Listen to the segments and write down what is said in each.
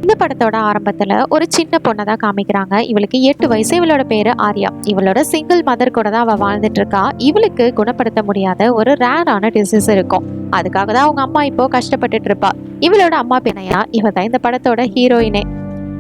இந்த படத்தோட ஆரம்பத்துல ஒரு சின்ன பொண்ணை தான் காமிக்கிறாங்க. இவளுக்கு 8 வயசு. இவளோட பேரு ஆர்யா. இவளோட சிங்கிள் மதர் கூட தான் அவ வாழ்ந்துட்டு இருக்கா. இவளுக்கு குணப்படுத்த முடியாத ஒரு ரேரான டிசீஸ் இருக்கும். அதுக்காக தான் அவங்க அம்மா இப்போ கஷ்டப்பட்டுட்டு இருப்பா. இவளோட அம்மா பிணையா இவ தான் இந்த படத்தோட ஹீரோயினே.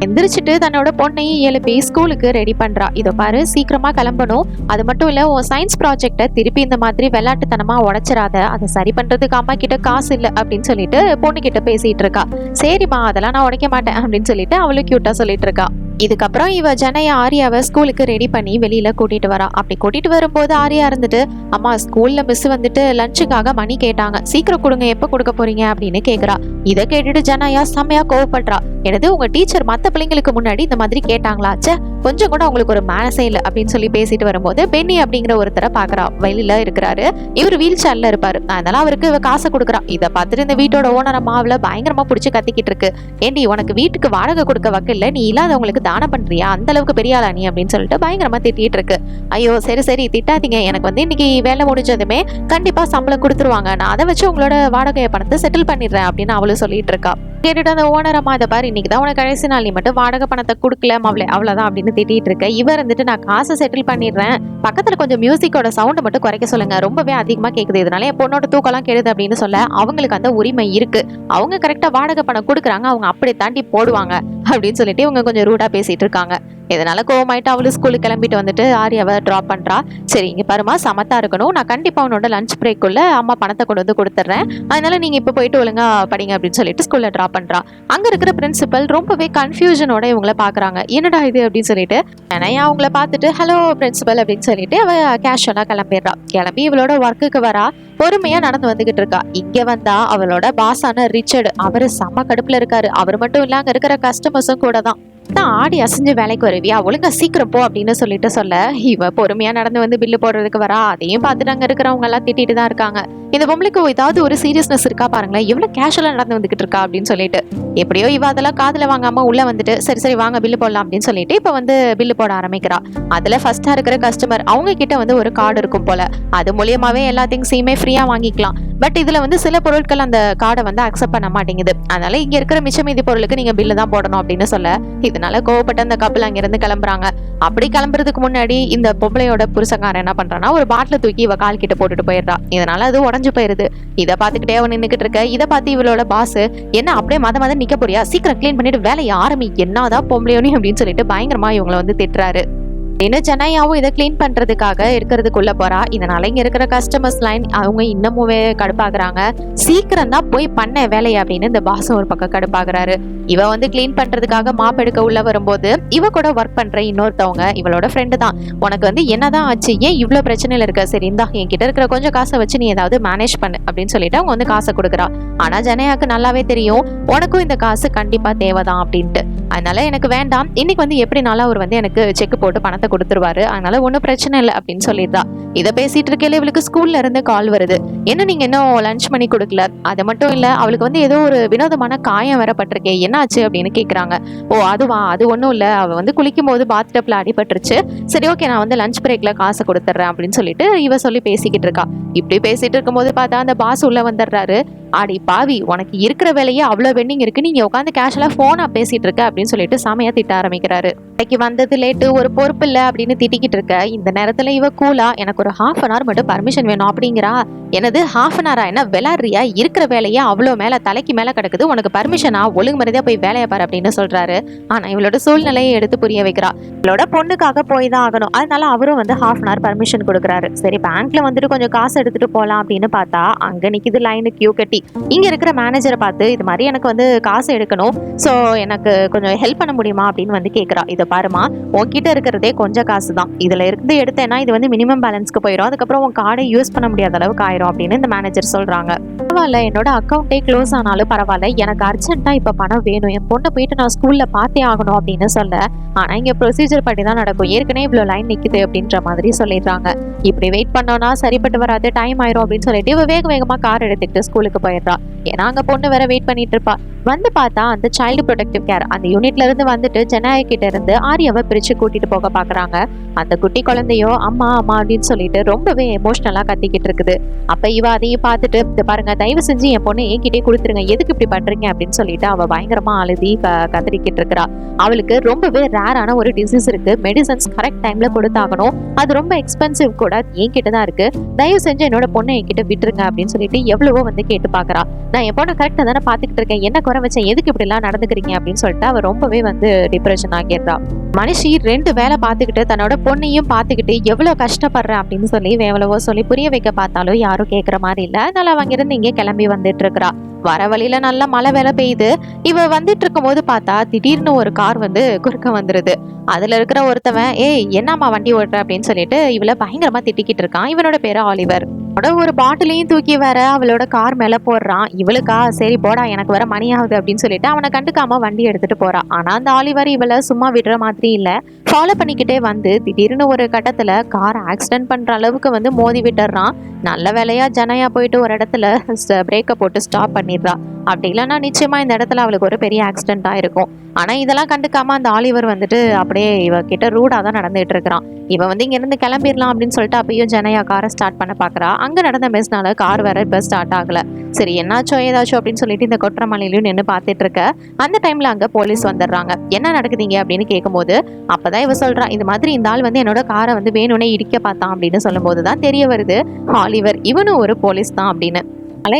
எந்திரிச்சிட்டு தன்னோட பொண்ணையும் எழுப்பி ஸ்கூலுக்கு ரெடி பண்றா. இதோ பாரு, சீக்கிரமா கிளம்பணும். அது மட்டும் இல்ல, உன் சயின்ஸ் ப்ராஜெக்ட திருப்பி இந்த மாதிரி விளையாட்டுத்தனமா உடைச்சிடாத. அதை சரி பண்றதுக்கு அம்மா கிட்ட காசு இல்லை அப்படின்னு சொல்லிட்டு பொண்ணு கிட்ட பேசிட்டு இருக்கா. சரிம்மா, அதெல்லாம் நான் உடைக்க மாட்டேன் அப்படின்னு சொல்லிட்டு அவளும் கியூட்டா சொல்லிட்டு இருக்கா. இதுக்கப்புறம் இவ ஜனயா ஆரியாவை ஸ்கூலுக்கு ரெடி பண்ணி வெளியில கூட்டிட்டு வரா. அப்படி கூட்டிட்டு வரும்போது ஆரியா இருந்துட்டு, அம்மா ஸ்கூல்ல மிஸ் வந்துட்டு லஞ்சுக்காக மணி கேட்டாங்க, சீக்கிரம் கொடுங்க, எப்ப கொடுக்க போறீங்க அப்படின்னு கேக்குறா. இதை கேட்டுட்டு ஜனயா செம்மையா கோவப்படுறா. எனது உங்க டீச்சர் மத்த பிள்ளைங்களுக்கு முன்னாடி இந்த மாதிரி கேட்டாங்களா? கொஞ்சம் கூட உங்களுக்கு ஒரு மேனஸே இல்லை அப்படின்னு சொல்லி பேசிட்டு வரும்போது பென்னி அப்படிங்கிற ஒருத்தரை பாக்குறா. வெளியில இருக்கிறாரு. இவர் வீல் சேர்ல இருப்பாரு. அதனால அவருக்கு இவ காசை கொடுக்குறா. இதை பார்த்துட்டு இந்த வீட்டோட ஓனர் அம்மாவில பயங்கரமா பிடிச்சி கத்திக்கிட்டு இருக்கு. ஏண்டி, உனக்கு வீட்டுக்கு வாடகை கொடுக்க வக்கல்ல, நீ இல்லாதவங்களுக்கு தானம் பண்றியா? அந்த அளவுக்கு பெரிய ஆளா நீ அப்படின்னு சொல்லிட்டு பயங்கரமா திட்டிட்டு இருக்கு. ஐயோ சரி சரி திட்டாதீங்க, எனக்கு இன்னைக்கு வேலை முடிஞ்சதுமே கண்டிப்பா சம்பளம் கொடுத்துருவாங்க, நான் அதை வச்சு உங்களோட வாடகை பணத்தை செட்டில் பண்ணிடுறேன் அப்படின்னு அவளு சொல்லிட்டு இருக்கா. கேட்டுட்டு அந்த ஓனர் அம்மா, அதை பாரு, இன்னைக்கு தான் உனக்கு கடைசி நாள், நீ மட்டும் வாடகை பணத்தை கொடுக்கல அவளே, அவ்வளவுதான் அப்படின்னு திட்டிட்டு இருக்க. இவர் நான் காசை செட்டில் பண்ணிடுறேன், பக்கத்துல கொஞ்சம் மியூசிக்கோட சவுண்ட் மட்டும் குறைக்க சொல்லுங்க, ரொம்பவே அதிகமா கேக்குது, இதனால என் பொண்ணோட தூக்கம்லாம் கெடுது அப்படின்னு சொல்ல அவங்களுக்கு அந்த உரிமை இருக்கு. அவங்க கரெக்டா வாடகை பணம் கொடுக்குறாங்க, அவங்க அப்படி தாண்டி போடுவாங்க அப்படின்னு சொல்லிட்டு இவங்க கொஞ்சம் ரூடா பேசிட்டு இருக்காங்க. இதனால கோவமாயிட்டு அவளு ஸ்கூலுக்கு கிளம்பிட்டு வந்துட்டு ஆரியாவை ட்ராப் பண்றா. சரி, இங்க பாருமா, சமத்தா இருக்கணும், நான் கண்டிப்பா உன்னோட லஞ்ச் பிரேக்குள்ள அம்மா பணத்தை கொண்டு வந்து கொடுத்துட்றேன், அதனால நீங்க இப்ப போயிட்டு ஒழுங்கா படிங்க அப்படின்னு சொல்லிட்டு ஸ்கூல்ல ட்ராப் பண்றா. அங்க இருக்கிற பிரின்சிபல் ரொம்பவே கன்ஃபியூஷனோட இவங்களை பாக்குறாங்க. என்னடா இது அப்படின்னு சொல்லிட்டு ஏன்னா அவங்கள பார்த்துட்டு ஹலோ பிரின்சிபல் அப்படின்னு சொல்லிட்டு அவ கேஷுவலா கிளம்பிடுறா. கிளம்பி இவளோட ஒர்க்குக்கு வரா. பொறுமையா நடந்து வந்துகிட்டு இருக்கா. இங்க வந்தா அவளோட பாஸான ரிச்சர்டு, அவரு செம்ம கடுப்புல இருக்காரு. அவர் மட்டும் இல்ல, அங்க இருக்கிற கஸ்டமர்ஸும் கூட தான் ஆடி அசைஞ்சு வேலைக்கு வருவியா, ஒழுங்கா சீக்கிரம் போ அப்படின்னு சொல்ல இவ பொறுமையா நடந்து வந்து பில்லு போடுறதுக்கு வரா. அதையும் பார்த்துட்டு அங்க இருக்கிறவங்க எல்லாம் திட்டிட்டு தான் இருக்காங்க. இந்த பொம்பளைக்கு ஏதாவது ஒரு சீரியஸ்னஸ் இருக்கா பாருங்களேன், எவ்வளவு கேஷுவலா நடந்து வந்துகிட்டு இருக்கா அப்படின்னு சொல்லிட்டு. எப்படியோ இவ அதெல்லாம் காதுல வாங்காம உள்ள வந்துட்டு சரி சரி வாங்க பில்லு போடலாம் அப்படின்னு சொல்லிட்டு இப்ப பில்லு போட ஆரம்பிக்கிறா. அதுல ஃபர்ஸ்டா இருக்கிற கஸ்டமர், அவங்க கிட்ட ஒரு கார்டு இருக்கும் போல, அது மூலியமாவே எல்லா திங்ஸையுமே ஃப்ரீயா வாங்கிக்கலாம். பட் இதுல சில பொருட்கள் அந்த கார்டை அக்செப்ட் பண்ண மாட்டேங்குது. அதனால இங்க இருக்கிற மிச்ச மீதி பொருளுக்கு நீங்க பில்லு தான் போடணும் அப்படின்னு சொல்ல இதனால கோவப்பட்ட அந்த கப்பல் அங்கிருந்து கிளம்புறாங்க. அப்படி கிளம்புறதுக்கு முன்னாடி இந்த பொம்பளையோட புருஷக்காரன் என்ன பண்றான்னா ஒரு பாட்டில தூக்கி இவ கால் கிட்ட போட்டுட்டு போயிடுறா. இதனால அது உடஞ்சு போயிருது. இதை பார்த்துக்கிட்டே அவன் நின்னுக்கிட்டு இருக்க. இதை பார்த்து இவளோட பாஸ், என்ன அப்படியே மத நிக்க போறியா, சீக்கிரம் கிளீன் பண்ணிட்டு வேலையை ஆரம்பி, என்னதான் பொம்பளையோனி அப்படின்னு சொல்லிட்டு பயங்கரமா இவங்களை திட்டுறாரு. ஜனயாவும் இதை கிளீன் பண்றதுக்காக எடுக்கிறதுக்குள்ள போறா. இதனால இங்க இருக்கிற கஸ்டமர்ஸ் லைன் அவங்க இன்னமுமே கடுப்பாக்குறாங்க. சீக்கிரம் தான் போய் பண்ண வேலையை அப்படின்னு இந்த பாசம் ஒரு பக்கம் கடுப்பாக்குறாரு. இவ கிளீன் பண்றதுக்காக மாப் எடுக்க உள்ள வரும்போது இவ கூட ஒர்க் பண்ற இன்னொருத்தவங்க இவளோட ஃப்ரெண்டு தான். உனக்கு என்னதான் ஆச்சு, ஏன் இவ்வளவு பிரச்சனையில இருக்க, சரி இந்தா என்கிட்ட இருக்கிற கொஞ்சம் காசை வச்சு நீ ஏதாவது மேனேஜ் பண்ணு அப்படின்னு சொல்லிட்டு அவங்க காசை கொடுக்குறா. ஆனா ஜனயாக்கு நல்லாவே தெரியும் உனக்கும் இந்த காசு கண்டிப்பா தேவைதான் அப்படின்ட்டு. அதனால எனக்கு வேண்டாம், இன்னைக்கு எப்படினாலும் அவர் எனக்கு செக் போட்டு பணத்தை கொடுத்துருவாரு, அதனால ஒன்றும் பிரச்சனை இல்லை அப்படின்னு சொல்லிடுறா. இதை பேசிட்டு இருக்கையில இவளுக்கு ஸ்கூல்ல இருந்து கால் வருது. என்ன நீங்க இன்னும் லஞ்ச் பண்ணி கொடுக்கல, அது மட்டும் இல்ல அவளுக்கு ஏதோ ஒரு வினோதமான காயம் வரப்பட்டிருக்கே, என்ன ஆச்சு அப்படின்னு கேக்குறாங்க. ஓ அதுவா, அது ஒன்றும் இல்லை, அவ குளிக்கும் போது பாத்டப்ல அடிபட்டுருச்சு, சரி ஓகே நான் லஞ்ச் பிரேக்ல காசை கொடுத்துட்றேன் அப்படின்னு சொல்லிட்டு இவ சொல்லி பேசிக்கிட்டு இருக்கா. இப்படி பேசிட்டு இருக்கும்போது பார்த்தா அந்த பாஸ் உள்ள வந்துடுறாரு. ஆடி பாவி, உனக்கு இருக்கிற வேலையே அவ்வளவு பெண்டிங் இருக்கு, நீங்க உட்காந்து கேஷுவலா போனா பேசிட்டு இருக்க அப்படின்னு சொல்லிட்டு சாமையா திட்ட ஆரம்பிக்கிறாரு. இன்னைக்கு வந்தது லேட்டு, ஒரு பொறுப்பு இல்ல அப்படின்னு திட்டிக்கிட்டு இருக்க. இந்த நேரத்துல இவ கூலா எனக்கு ஒரு ½ மட்டும் பர்மிஷன் வேணும் அப்படிங்கிறா. எனது ½ என்ன விளாடுறியா, இருக்கிற வேலையே அவ்வளவு மேல தலைக்கு மேல கிடக்குது, உனக்கு பர்மிஷனா, ஒழுங்கு மரியாதையா போய் வேலையை பாரு அப்படின்னு சொல்றாரு. ஆனா இவளோட சூழ்நிலையை எடுத்து புரிய வைக்கிறா. இவளோட பொண்ணுக்காக போய் தான் ஆகணும், அதனால அவரும் ½ பர்மிஷன் கொடுக்குறாரு. சரி பேங்க்ல கொஞ்சம் காசு எடுத்துட்டு போலாம் அப்படின்னு பார்த்தா அங்க நிக்குது லைனு கியூ கட்டி. இங்க இருக்கிற மேனேஜரை பார்த்து இது மாதிரி எனக்கு காசு எடுக்கணும், சோ எனக்கு கொஞ்சம் ஹெல்ப் பண்ண முடியுமா அப்படின்னு கேக்குறா. இதை பாருமா, உன்கிட்ட இருக்கிறதே கொஞ்சம் காசு தான், இதுல இருந்து எடுத்தேன்னா இது மினிமம் பேலன்ஸ்க்கு போயிடும், அதுக்கப்புறம் உன் கார்டை யூஸ் பண்ண முடியாத அளவுக்கு ஆயிரும் அப்படின்னு இந்த மேனேஜர் சொல்றாங்க. பரவாயில்ல, என்னோட அக்கௌண்டே க்ளோஸ் ஆனாலும் பரவாயில்ல, எனக்கு அர்ஜென்ட்டா இப்ப பணம் வேணும், என் பொண்ணை போயிட்டு நான் ஸ்கூல்ல பார்த்தே ஆகணும் அப்படின்னு சொல்ல, ஆனா இங்க ப்ரொசீஜர் படி தான் நடக்கும், ஏற்கனவே இவ்வளவு லைன் நிக்குது அப்படின்ற மாதிரி சொல்லிடுறாங்க. இப்படி வெயிட் பண்ணோம்னா சரிப்பட்டு வராது, டைம் ஆயிரும் அப்படின்னு சொல்லிட்டு இவ வேக வேகமா கார் எடுத்துக்கிட்டு ஸ்கூலுக்கு போயிடுறா. ஏன்னா அங்க பொண்ணு வேற வெயிட் பண்ணிட்டு இருப்பா. வந்து பார்த்தா அந்த சைல்டு ப்ரொடெக்டிவ் கேர் அந்த யூனிட்ல இருந்து வந்துட்டு ஜனநாயக கிட்ட இருந்து ஆரியாவை பிரிச்சு கூட்டிட்டு போக பாக்குறாங்க. அந்த குட்டி குழந்தையோ அம்மா அம்மா அப்படின்னு சொல்லிட்டு ரொம்பவே எமோஷனலா கத்திக்கிட்டு இருக்குது. அப்ப இவ அதையும் பார்த்துட்டு, "இது பாருங்க, தயவு செஞ்சு என் பொண்ணு என்கிட்டே கொடுத்துருங்க, எதுக்கு இப்படி பண்றீங்க?" அப்படின்னு சொல்லிட்டு அவ பயங்கரமா அழுதி கதறிக்கிட்டு இருக்கிறா. அவளுக்கு ரொம்பவே ரேரான ஒரு டிசீஸ் இருக்கு, மெடிசன்ஸ் கரெக்ட் டைம்ல கொடுத்தாகணும், அது ரொம்ப எக்ஸ்பென்சிவ் கூட, என்கிட்ட தான் இருக்கு, தயவு செஞ்சு என்னோட பொண்ணை என்கிட்ட விட்டுருங்க அப்படின்னு சொல்லிட்டு எவ்வளவோ வந்து கேட்டு பாக்குறா. நான் என் பொண்ணை கரெக்டா தானே பாத்துக்கிட்டு இருக்கேன், என்ன குறை வச்சேன், எதுக்கு இப்படி எல்லாம் நடந்துக்கிறீங்க அப்படின்னு சொல்லிட்டு அவ ரொம்பவே வந்து டிப்ரெஷன் ஆகிடுறா. மனுஷி 2 வேலை பார்த்துக்கிட்டு தன்னோட பொண்ணையும் பார்த்துக்கிட்டு எவ்வளவு கஷ்டப்படுறேன் அப்படின்னு சொல்லி எவ்வளவோ சொல்லி புரிய வைக்க பார்த்தாலும் யாரும் கேட்கற மாதிரி இல்ல. அதனால அவங்க இருந்து இங்கே கிளம்பி வந்துட்டு இருக்கிறா. வர வழியில நல்லா மழை வேலை பெய்யுது. இவ வந்துட்டு இருக்கும் போது பார்த்தா திடீர்னு ஒரு கார் வந்து குறுக்க வந்துருது. அதுல இருக்கிற ஒருத்தவன், "ஏய், என்னம்மா வண்டி ஓட்டுற?" அப்படின்னு சொல்லிட்டு இவளை பயங்கரமா திட்டிக்கிட்டு இருக்கான். இவனோட பேரு ஆலிவர். ஒரு பாட்டிலையும் தூக்கி வேற அவளோட கார் மேல போடுறான். இவளுக்கா, சரி போடா, எனக்கு வர மணி ஆகுது அப்படின்னு சொல்லிட்டு அவனை கண்டுக்காம வண்டி எடுத்துட்டு போறா. ஆனா அந்த ஆலிவர் இவளை சும்மா விடுற மாதிரி இல்ல, ஃபாலோ பண்ணிக்கிட்டே வந்து திடீர்னு ஒரு கட்டத்துல கார் ஆக்சிடென்ட் பண்ற அளவுக்கு வந்து மோதி விட்டுறான். நல்ல வேலையா ஜனையா போயிட்டு ஒரு இடத்துல பிரேக்கை போட்டு ஸ்டாப் பண்ணிடுறா. அப்படி இல்லைன்னா நிச்சயமா இந்த இடத்துல அவளுக்கு ஒரு பெரிய ஆக்சிடென்ட் ஆயிருக்கும். ஆனா இதெல்லாம் கண்டுக்காம அந்த ஆலிவர் வந்துட்டு அப்படியே இவ கிட்ட ரூடா தான் நடந்துட்டு இருக்கிறான். இவன் வந்து இங்க இருந்து கிளம்பிடலாம் அப்படின்னு சொல்லிட்டு அப்பயும் ஜனையா காரை ஸ்டார்ட் பண்ண பாக்குறா. அங்க நடந்த மெஸ்னால கார் வேற இப்ப ஸ்டார்ட் ஆகல. சரி என்னாச்சோ ஏதாச்சோ அப்படின்னு சொல்லிட்டு இந்த கொற்றமலையிலயும் நின்று பார்த்துட்டு இருக்க. அந்த டைம்ல அங்க போலீஸ் வந்துடுறாங்க. என்ன நடக்குதுங்க அப்படின்னு கேட்கும்போது அப்பதான் இவ சொல்றா, "இது மாதிரி இந்த ஆள் வந்து என்னோட காரை வந்து வேணும்னே இடிக்க பார்த்தான்" அப்படின்னு சொல்லும் போதுதான் தெரிய வருது ஆலிவர் இவனும் ஒரு போலீஸ் தான் அப்படின்னு.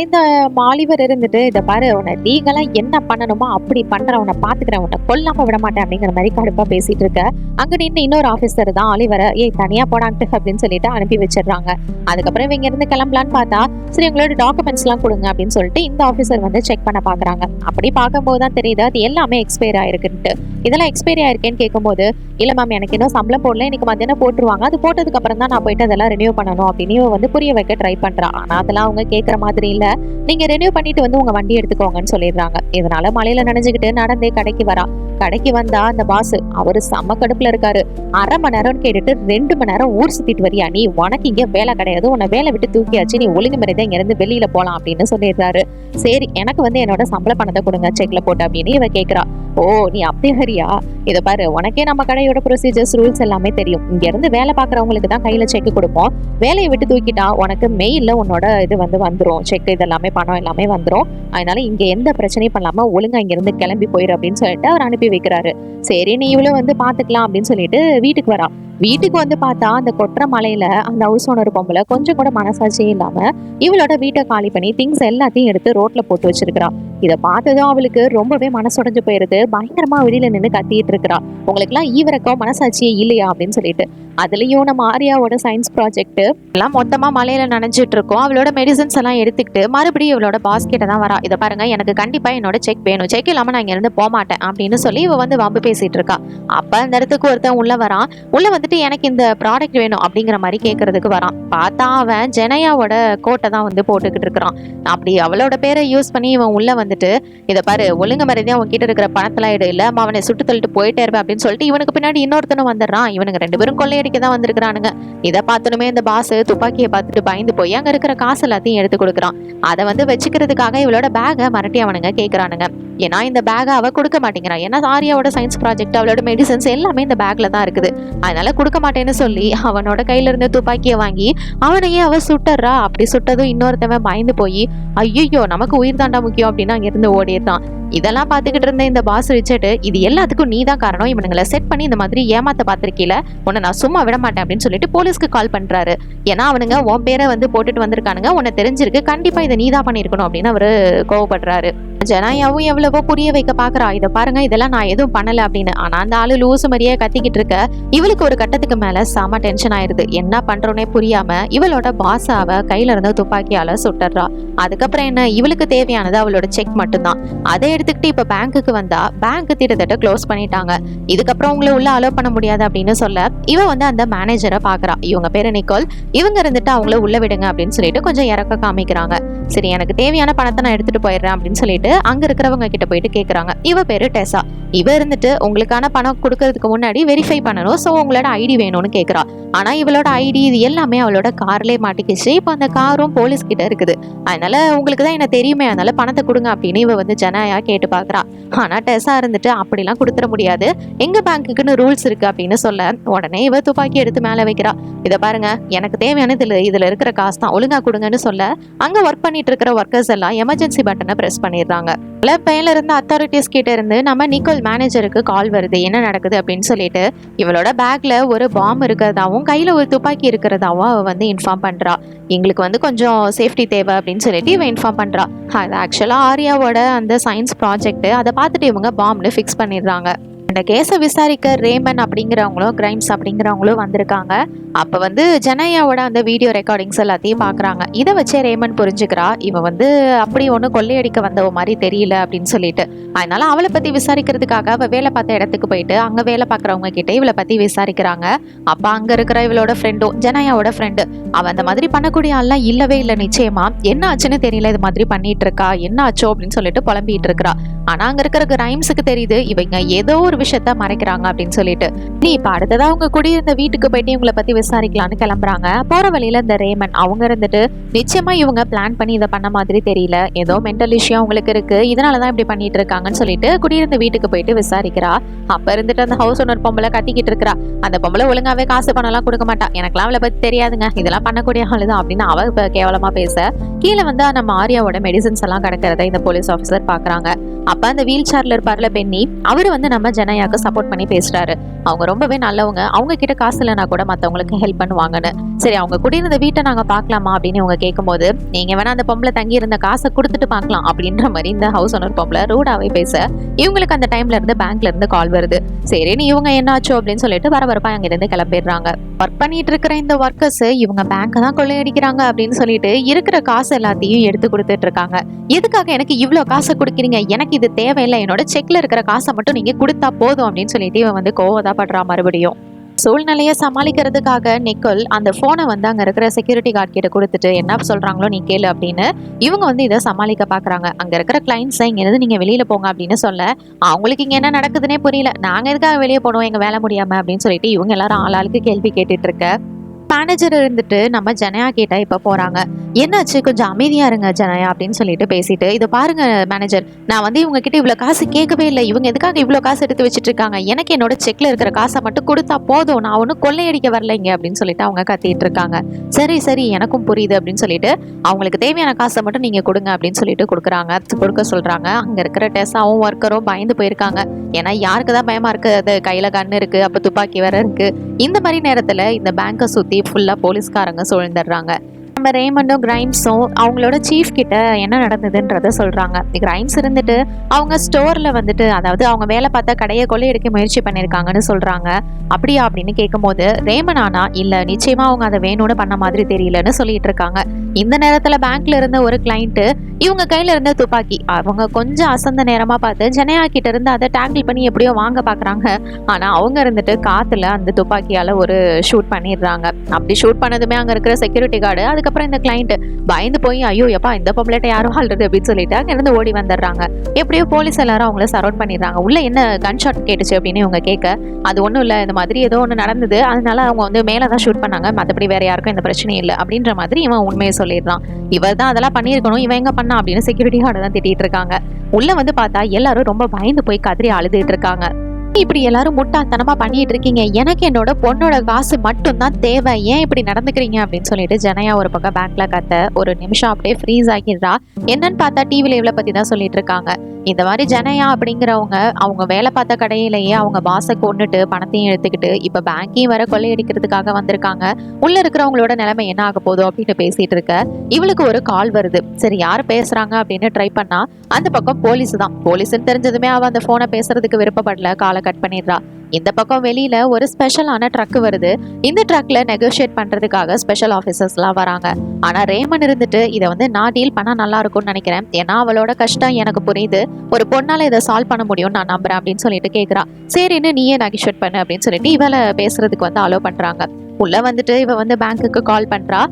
இந்த ஆலிவர் இருந்துட்டு, "இதை பாரு, உன்னை லீகலா என்ன பண்ணணுமோ அப்படி பண்ற, உன்னை பாத்துக்கிறேன், உன்னை கொல்லாம விட மாட்டேன்" அப்படிங்கிற மாதிரி கடுப்பா பேசிட்டு இருக்க. அங்க நின்று இன்னொரு ஆபீசர் தான் ஆலிவரை, "ஏய், தனியா போடான்ட்டு" அப்படின்னு சொல்லிட்டு அனுப்பி வச்சிடுறாங்க. அதுக்கப்புறம் இவங்க இருந்து கிளம்பலான்னு பார்த்தா, "சரி, உங்களோட டாக்குமெண்ட்ஸ் எல்லாம் கொடுங்க" அப்படின்னு சொல்லிட்டு இந்த ஆபீசர் வந்து செக் பண்ண பாக்குறாங்க. அப்படி பார்க்கும்போது தான் தெரியுது அது எல்லாமே எக்ஸ்பைரி ஆயிருக்குன்ட்டு. இதெல்லாம் எக்ஸ்பைரி ஆயிருக்கேன்னு கேட்கும்போது, "இல்ல மேம், எனக்கு இன்னும் சம்பளம் போடல, எனக்கு மத்தியானம் போட்டுருவாங்க, அது போட்டதுக்கு அப்புறம் தான் நான் போயிட்டு அதெல்லாம் ரினியூ பண்ணணும்" அப்படின்னு வந்து புரிய வைக்க ட்ரை பண்றா. ஆனா அதெல்லாம் அவங்க கேட்கற மாதிரி இல்ல. "நீங்க ரெனியூ பண்ணிட்டு வந்து உங்க வண்டி எடுத்துக்கோங்கன்னு சொல்லிடுறாங்க. இதனால மலையில நனைஞ்சுக்கிட்டு நடந்தே கடைக்கு வரா. கடைக்கு வந்தா அந்த பாஸ் அவரு செம்ம கடுப்புல இருக்காரு. 1/2 மணி நேரம்னு கேட்டுட்டு 2 மணி நேரம் ஊர் சுத்திட்டு வரியா நீ? உனக்கு இங்க வேலை கிடையாது, உன்னை வேலை விட்டு தூக்கியாச்சு, நீ ஒழுங்கு மரியாதை இங்க இருந்து வெளியில போலாம் அப்படின்னு சொல்லிடுறாரு. சரி, எனக்கு வந்து என்னோட சம்பள பணத்தை கொடுங்க செக்ல போட்டு அப்படின்னு இவ கேக்குறா. "ஓ, நீ அப்படி வரியா? இதை பாரு, உனக்கே நம்ம கடையோட ப்ரொசீஜர்ஸ் ரூல்ஸ் எல்லாமே தெரியும். இங்க இருந்து வேலை பாக்குறவங்களுக்கு தான் கையில செக் கொடுப்போம். வேலையை விட்டு தூக்கிட்டா உனக்கு மெயில்ல உன்னோட இது வந்து வந்துரும், செக் இதெல்லாமே பணம் எல்லாமே வந்துரும். அதனால இங்க எந்த பிரச்சனையும் பண்ணாம ஒழுங்கா இங்க இருந்து கிளம்பி போயிரு" அப்படின்னு சொல்லிட்டு அவர் அனுப்பி வைக்கிறாரு. சரி, நீ இவ்வளவு வந்து பாத்துக்கலாம் அப்படின்னு சொல்லிட்டு வீட்டுக்கு வரா. வீட்டுக்கு வந்து பார்த்தா அந்த கொற்ற மலையில அந்த ஹவுஸ் ஓனர் பொம்பளை கொஞ்சம் கூட மனசாட்சியே இல்லாம இவளோட வீட்டை காலி பண்ணி திங்ஸ் எல்லாத்தையும் எடுத்து ரோட்ல போட்டு வச்சிருக்கிறா. இதை பார்த்ததும் அவளுக்கு ரொம்பவே மனசுடைஞ்சு போயிருது. பயங்கரமா வெளியில நின்று கத்திட்டு இருக்கிறா, "உங்களுக்கு எல்லாம் ஈவரக்கம் மனசாட்சியே இல்லையா?" அப்படின்னு சொல்லிட்டு. அதுலயும் நம்ம ஆரியாவோட சயின்ஸ் ப்ராஜெக்ட் எல்லாம் மொத்தமா மலையில நனைஞ்சிட்டு இருக்கோம். அவளோட மெடிசன்ஸ் எல்லாம் எடுத்துக்கிட்டு மறுபடியும் இவளோட பாஸ் கிட்ட தான் வரா. "இதை பாருங்க, எனக்கு கண்டிப்பா என்னோட செக் வேணும், செக் இல்லாம நான் இங்க இருந்து போக மாட்டேன்" அப்படின்னு சொல்லி இவ வந்து வம்பு பேசிட்டு இருக்கா. அப்ப அந்த இடத்துக்கு ஒருத்தன் உள்ள வரான். உள்ள வந்துட்டு, "எனக்கு இந்த ப்ராடக்ட் வேணும்" அப்படிங்கிற மாதிரி கேட்கறதுக்கு வரான். பார்த்தா அவன் ஜெனையாவோட கோட்டை தான் வந்து போட்டுக்கிட்டு இருக்கிறான். அப்படி அவளோட பேரை யூஸ் பண்ணி இவன் உள்ள வந்துட்டு, "இதை பாரு, ஒழுங்கு மரியாதையா உன்கிட்ட இருக்கிற பணத்தெல்லாம் இடம் இல்ல, அவனை சுட்டு தள்ளிட்டு போயிட்டே இருப்பேன்" அப்படின்னு சொல்லிட்டு இவனுக்கு பின்னாடி இன்னொருத்தனும் வந்துடுறான். இவனுக்கு 2 பேரும் கொள்ளையடிக்க தான் வந்திருக்கிறானுங்க. இதை பார்த்தனுமே இந்த பாஸ் துப்பாக்கியை பார்த்துட்டு பயந்து போய் அங்க இருக்கிற காசு எல்லாத்தையும் எடுத்து கொடுக்குறான். அதை வந்து வச்சுக்கிறதுக்காக இவளோட பேகை மறட்டி அவனுங்க கேட்கறானுங்க. ஏன்னா இந்த பேகை அவ கொடுக்க மாட்டேங்கிறான். ஏன்னா ஆரியாவோட சயின்ஸ் ப்ராஜெக்ட் அவளோட மெடிசன்ஸ் எல்லாமே இந்த பேக்ல தான் இருக்குது. அதனால கொடுக்க மாட்டேன்னு சொல்லி அவனோட கையில இருந்து துப்பாக்கியை வாங்கி அவனையே அவ சுட்டுறா. அப்படி சுட்டதும் இன்னொருத்தவன் பயந்து போய், "ஐயோ, நமக்கு உயிர் தாண்டா முக்கியம்" அப்படின்னு அங்க இருந்து ஓடிடுறான். இதெல்லாம் பார்த்துக்கிட்டு இருந்த இந்த பாஸ் ரிச்சர்ட், "இது எல்லாத்துக்கும் நீ தான் காரணம், இவனுங்களை செட் பண்ணி இந்த மாதிரி ஏமாத்த பார்த்திருக்கீல, உன்னை நான் சும்மா விட மாட்டேன்" அப்படின்னு சொல்லிட்டு போலீஸ்க்கு கால் பண்றாரு. ஏன்னா அவனுங்க உன் பேரை வந்து போட்டுட்டு வந்திருக்கானுங்க, உன்னை தெரிஞ்சிருக்கு, கண்டிப்பா இதை நீ தான் பண்ணிருக்கணும் அப்படின்னு அவரு கோவப்படுறாரு. ஜனாயாவும் எவ்வளவோ புரிய வைக்க பாக்குறா, "இதை பாருங்க, இதெல்லாம் நான் எதுவும் பண்ணல" அப்படின்னு. ஆனா அந்த ஆளு லூசு மாதிரியே கத்திக்கிட்டு இருக்க. இவளுக்கு ஒரு கட்டத்துக்கு மேல செம டென்ஷன் ஆயிருது. என்ன பண்றோன்னே புரியாம இவளோட பாஸ் அவ கையில இருந்த துப்பாக்கியால சுட்டுறா. அதுக்கப்புறம் என்ன, இவளுக்கு தேவையானது அவளோட செக் மட்டும்தான். அதை எடுத்துக்கிட்டு இப்ப பேங்குக்கு வந்தா பேங்க் கிட்டத்தட்ட க்ளோஸ் பண்ணிட்டாங்க. இதுக்கப்புறம் உங்களை உள்ள அலோவ் பண்ண முடியாது அப்படின்னு சொல்ல இவ வந்து அந்த மேனேஜரை பாக்குறா. இவங்க பேரு நிக்கோல். இவங்க இருந்துட்டு அவங்கள உள்ள விடுங்க அப்படின்னு சொல்லிட்டு கொஞ்சம் இறக்க காமிக்கிறாங்க. சரி, எனக்கு தேவையான பணத்தை நான் எடுத்துட்டு போயிடுறேன் அப்படின்னு சொல்லிட்டு அங்க இருக்கிறவங்க கிட்ட போயிட்டு கேக்குறாங்க. இவ பேரு டெசா. இவ இருந்துட்டு, "உங்களுக்கான பணம் கொடுக்கறதுக்கு முன்னாடி வெரிஃபை பண்ணணும், சோ உங்களோட ஐடி வேணும்னு கேக்குறா. ஆனா இவளோட ஐடி இது எல்லாமே அவளோட கார்லயே மாட்டிக்கிச்சு. இப்போ அந்த காரும் போலீஸ் கிட்ட இருக்குது. அதனால உங்களுக்கு தான் என்ன தெரியுமே, அதனால பணத்தை கொடுங்க அப்படின்னு இவ வந்து ஜனாயா கேட்டு பாக்குறா. ஆனா டெஸா இருந்துட்டு அப்படிலாம் கொடுத்துட முடியாது, எங்க பேங்க்குன்னு ரூல்ஸ் இருக்கு அப்படின்னு சொல்ல உடனே இவ துப்பாக்கி எடுத்து மேல வைக்கிறா. இதை பாருங்க, எனக்கு தேவையான இதுல இருக்கிற காசு தான், ஒழுங்கா கொடுங்கன்னு சொல்ல அங்க ஒர்க் பண்ணிட்டு இருக்கிற ஒர்க்கர்ஸ் எல்லாம் எமர்ஜென்சி பட்டனை பிரஸ் பண்ணிடுறாங்க. மேல இருந்த அத்தாரிட்டிஸ் கிட்ட இருந்து நம்ம நிக்கோல் மேனேஜருக்கு கால் வருது, என்ன நடக்குது அப்படின்னு சொல்லிட்டு. இவளோட பேக்ல ஒரு பாம் இருக்கிறதாவும் கையில ஒரு துப்பாக்கி இருக்கிறதாவும் அவ வந்து இன்ஃபார்ம் பண்றா. எங்களுக்கு வந்து கொஞ்சம் சேஃப்டி தேவை அப்படின்னு சொல்லிட்டு இவன் இன்ஃபார்ம் பண்றா. அது ஆக்சுவலா ஆர்யாவோட அந்த சயின்ஸ் ப்ராஜெக்ட். அதை பார்த்துட்டு இவங்க பாம்னு ஃபிக்ஸ் பண்ணிடுறாங்க. இந்த கேஸை விசாரிக்க ரேமன் அப்படிங்கிறவங்களும் கிரைம்ஸ் அப்படிங்கிறவங்களும் வந்திருக்காங்க. அப்போ வந்து ஜனையாவோட அந்த வீடியோ ரெக்கார்டிங்ஸ் எல்லாத்தையும் பார்க்குறாங்க. இதை வச்சே ரேமன் புரிஞ்சுக்கிறா, இவன் வந்து அப்படி ஒன்றும் கொள்ளையடிக்க வந்தவ மாதிரி தெரியல அப்படின்னு சொல்லிட்டு. அதனால அவளை பற்றி விசாரிக்கிறதுக்காக அவள் வேலை பார்த்த இடத்துக்கு போயிட்டு அங்கே வேலை பார்க்குறவங்க கிட்ட இவளை பற்றி விசாரிக்கிறாங்க. அப்போ அங்கே இருக்கிற இவளோட ஃப்ரெண்டும் ஜனையாவோட ஃப்ரெண்டு, அவன் அந்த மாதிரி பண்ணக்கூடிய ஆள்லாம் இல்லவே இல்லை, நிச்சயமா என்ன ஆச்சுன்னு தெரியல, இது மாதிரி பண்ணிட்டு இருக்கா, என்ன ஆச்சோ அப்படின்னு சொல்லிட்டு புலம்பிட்டு இருக்கிறா. ஆனால் அங்கே இருக்கிற கிரைம்ஸுக்கு தெரியுது இவங்க ஏதோ ஒரு விஷயத்த மறைக்கிறாங்க அப்படின்னு சொல்லிட்டு. நீ இப்ப அடுத்ததா அவங்க குடியிருந்த வீட்டுக்கு போயிட்டு இவங்களை பத்தி விசாரிக்கலாம்னு கிளம்புறாங்க. போற வழியில இந்த ரேமன் அவங்க இருந்துட்டு, நிச்சயமா இவங்க பிளான் பண்ணி இதை பண்ண மாதிரி தெரியல, ஏதோ மென்டல் இஷ்யூ அவங்களுக்கு இருக்கு, இதனாலதான் இப்படி பண்ணிட்டு இருக்காங்கன்னு சொல்லிட்டு குடியிருந்த வீட்டுக்கு போயிட்டு விசாரிக்கிறா. அப்ப இருந்துட்டு அந்த ஹவுஸ் ஓனர் பொம்பளை கத்திக்கிட்டு இருக்கிறா. அந்த பொம்பளை ஒழுங்காவே காசு பணம் எல்லாம் கொடுக்க மாட்டா, எனக்கெல்லாம் அவளை பத்தி தெரியாதுங்க, இதெல்லாம் பண்ணக்கூடிய ஆளுதான் அப்படின்னு அவ இப்ப கேவலமா பேச, கீழே வந்து நம்ம ஆர்யாவோட மெடிசன்ஸ் எல்லாம் கிடக்கிறத இந்த போலீஸ் ஆஃபீஸர் பாக்குறாங்க. அப்ப அந்த வீல் சேர்ல இருப்பார்ல பென்னி, அவரு வந்து நம்ம ஜனயாக்கு சப்போர்ட் பண்ணி பேசுறாரு. அவங்க ரொம்பவே நல்லவங்க, அவங்க கிட்ட காசு இல்லைன்னா கூட மத்தவங்களுக்கு ஹெல்ப் பண்ணுவாங்கன்னு. சரி, அவங்க குடியிருந்த வீட்டை நாங்க பாக்கலாமா அப்படின்னு இவங்க கேட்கும்போது, நீங்க வேணா அந்த பொம்பளை தங்கி இருந்த காசை கொடுத்துட்டு பாக்கலாம் அப்படின்ற மாதிரி இந்த ஹவுஸ் ஓனர் பொம்பளை ரூடாவே பேச, இவங்களுக்கு அந்த டைம்ல இருந்து பேங்க்ல இருந்து கால் வருது. சரின்னு இவங்க என்னாச்சோ அப்படின்னு சொல்லிட்டு வரவரப்பா அங்க இருந்து கிளம்பிடுறாங்க. ஒர்க் பண்ணிட்டு இருக்கிற இந்த ஒர்க்கர்ஸ் இவங்க பேங்கை தான் கொள்ளையடிக்கிறாங்க அப்படின்னு சொல்லிட்டு இருக்கிற காசு எல்லாத்தையும் எடுத்து கொடுத்துட்டு இருக்காங்க. எதுக்காக எனக்கு இவ்வளவு காசை கொடுக்குறீங்க, எனக்கு இது தேவையில்லை, என்னோட செக்ல இருக்கிற காசை மட்டும் நீங்க கொடுத்தா போதும் அப்படின்னு சொல்லிட்டு இவன் வந்து கோவதா படுறா. மறுபடியும் சூழ்நிலையை சமாளிக்கிறதுக்காக நிக்கோல் அந்த போனை வந்து அங்க இருக்கிற செக்யூரிட்டி கார்டு கிட்ட கொடுத்துட்டு, என்ன சொல்றாங்களோ நீ கேளு அப்படின்னு இவங்க வந்து இதை சமாளிக்க பாக்குறாங்க. அங்க இருக்கிற கிளைண்ட்ஸ் இங்க இருந்து நீங்க வெளியில போங்க அப்படின்னு சொல்ல, அவங்களுக்கு இங்க என்ன நடக்குதுன்னே புரியல, நாங்க எதுக்காக வெளியே போனோம் எங்க வேலை முடியாம அப்படின்னு சொல்லிட்டு இவங்க எல்லாரும் ஆளாளுக்கு கேள்வி கேட்டுட்டு இருக்க. மேனேஜர் இருந்துட்டு நம்ம ஜனயா கிட்ட இப்ப போறாங்க. என்னாச்சு, கொஞ்சம் அமைதியா இருங்க ஜனயா அப்படின்னு சொல்லிட்டு பேசிட்டு, இதை பாருங்க மேனேஜர், நான் வந்து இவங்க கிட்ட இவ்வளவு காசு கேட்கவே இல்லை, இவங்க எதுக்காக இவ்வளவு காசு எடுத்து வச்சிட்டு இருக்காங்க, எனக்கு என்னோட செக்ல இருக்கிற காசை மட்டும் கொடுத்தா போதும், நான் ஒன்னும் கொள்ளையடிக்க வரலைங்க அப்படின்னு சொல்லிட்டு அவங்க கத்திட்டு இருக்காங்க. சரி சரி எனக்கும் புரியுது அப்படின்னு சொல்லிட்டு, அவங்களுக்கு தேவையான காசை மட்டும் நீங்க கொடுங்க அப்படின்னு சொல்லிட்டு கொடுக்க சொல்றாங்க. அங்க இருக்கிற டெஸாவும் ஒர்க்கரும் பயந்து போயிருக்காங்க. ஏன்னா யாருக்குதான் பயமா இருக்கு, அது கையில கண்ணு இருக்கு, அப்ப துப்பாக்கி வேற இருக்கு. இந்த மாதிரி நேரத்துல இந்த பேங்கை சுத்தி ஃபுல்லா போலீஸ்காரங்க சூழ்ந்துடுறாங்க. நம்ம ரேமண்டும் கிரைம்ஸும் அவங்களோட சீஃப் கிட்ட என்ன நடந்ததுன்றத சொல்றாங்க. கிரைம்ஸ் இருந்துட்டு அவங்க ஸ்டோர்ல வந்துட்டு, அதாவது அவங்க வேலை பார்த்த கடையை கொள்ளையடிக்க முயற்சி பண்ணிருக்காங்கன்னு சொல்றாங்க. அப்படியா அப்படின்னு கேட்கும்போது ரேமன் ஆனா இல்ல, நிச்சயமா அவங்க அதை வேணும்னு பண்ண மாதிரி தெரியலன்னு சொல்லிட்டு இருக்காங்க. இந்த நேரத்துல பேங்க்ல இருந்த ஒரு கிளைண்ட் இவங்க கையில இருந்த துப்பாக்கி அவங்க கொஞ்சம் அசந்த நேரமா பார்த்து ஜனயா கிட்ட இருந்து அதை டேங்கிள் பண்ணி எப்படியோ வாங்க பாக்குறாங்க. ஆனா அவங்க இருந்துட்டு காத்துல அந்த துப்பாக்கியால ஒரு ஷூட் பண்ணிடுறாங்க. அப்படி ஷூட் பண்ணதுமே அங்க இருக்கிற செக்யூரிட்டி கார்டு, அதுக்கப்புறம் இந்த கிளைண்ட் பயந்து போய் ஐயோ எப்பா இந்த பொம்பளைட்ட யாரும் ஆல்ரெடி அப்படின்னு சொல்லிட்டு அங்க இருந்து ஓடி வந்துடுறாங்க. எப்படியோ போலீஸ் எல்லாரும் அவங்கள சரௌண்ட் பண்ணிடுறாங்க. உள்ள என்ன கன் ஷாட் கேட்டுச்சு அப்படின்னு இவங்க கேட்க, அது ஒன்றும் இல்லை, இந்த மாதிரி ஏதோ ஒன்று நடந்தது, அதனால அவங்க வந்து மேலே தான் ஷூட் பண்ணாங்க, மற்றபடி வேற யாருக்கும் இந்த பிரச்சனையும் இல்லை அப்படின்ற மாதிரி இவன் உண்மையை சொல்லிடுறான். இவர் தான் அதெல்லாம் பண்ணியிருக்கணும், இவன் எங்க பண்ணா அப்படின்னு செக்யூரிட்டி கார்டு தான் திட்டிட்டு இருக்காங்க. உள்ள வந்து பார்த்தா எல்லாரும் ரொம்ப பயந்து போய் கதறி அழுதுட்டு இருக்காங்க. இப்படி எல்லாரும் முட்டாள்தனமா பண்ணிட்டு இருக்கீங்க, எனக்கு என்னோட பொண்ணோட காசு மட்டும் தான் தேவை, ஏன் இப்படி நடந்துக்கிறீங்க அப்படின்னு சொல்லிட்டு ஜனயா ஒரு பக்கம் பேங்க்ல கத்த ஒரு நிமிஷம் அப்படியே ஃப்ரீஸ் ஆகிடுறா. என்னன்னு பார்த்தா டிவில இவளை பத்தி தான் சொல்லிட்டு இருக்காங்க. இந்த மாதிரி ஜனயா அப்படிங்கிறவங்க அவங்க வேலை பார்த்த கடையிலேயே அவங்க பாசை கொண்டுட்டு பணத்தையும் எடுத்துக்கிட்டு இப்ப பேங்கையும் வர கொள்ளையடிக்கிறதுக்காக வந்திருக்காங்க. உள்ள இருக்கிறவங்களோட நிலைமை என்ன ஆக போதும் அப்படின்னு பேசிட்டு இருக்க இவளுக்கு ஒரு கால் வருது. சரி யாரு பேசுறாங்க அப்படின்னு ட்ரை பண்ணா அந்த பக்கம் போலீஸ் தான். போலீஸ்ன்னு தெரிஞ்சதுமே அவ அந்த போனை பேசுறதுக்கு விருப்பப்படல, காலை கட் பண்ணிடுறா. இந்த பக்கம் வெளியில ஒரு ஸ்பெஷலான ட்ரக் வருது. இந்த ட்ரக்ல நெகோஷியேட் பண்றதுக்காக ஸ்பெஷல் ஆஃபீஸர்ஸ் எல்லாம் வராங்க. ஆனா ரேமன் இருந்துட்டு இதை வந்து நான் டீல் பண்ணா நல்லா இருக்கும்னு நினைக்கிறேன், ஏன்னா அவளோட கஷ்டம் எனக்கு புரியுது, ஒரு பொண்ணால இதை சால்வ் பண்ண முடியும் நான் நம்புறேன் அப்படின்னு சொல்லிட்டு கேக்குறா. சரின்னு நீயே நெகோஷியேட் பண்ணு அப்படின்னு சொல்லிட்டு இவளை பேசுறதுக்கு வந்து அலோவ் பண்றாங்க. உள்ள வந்துட்டு இவ வந்து பேங்க்குக்கு கால் பண்றா.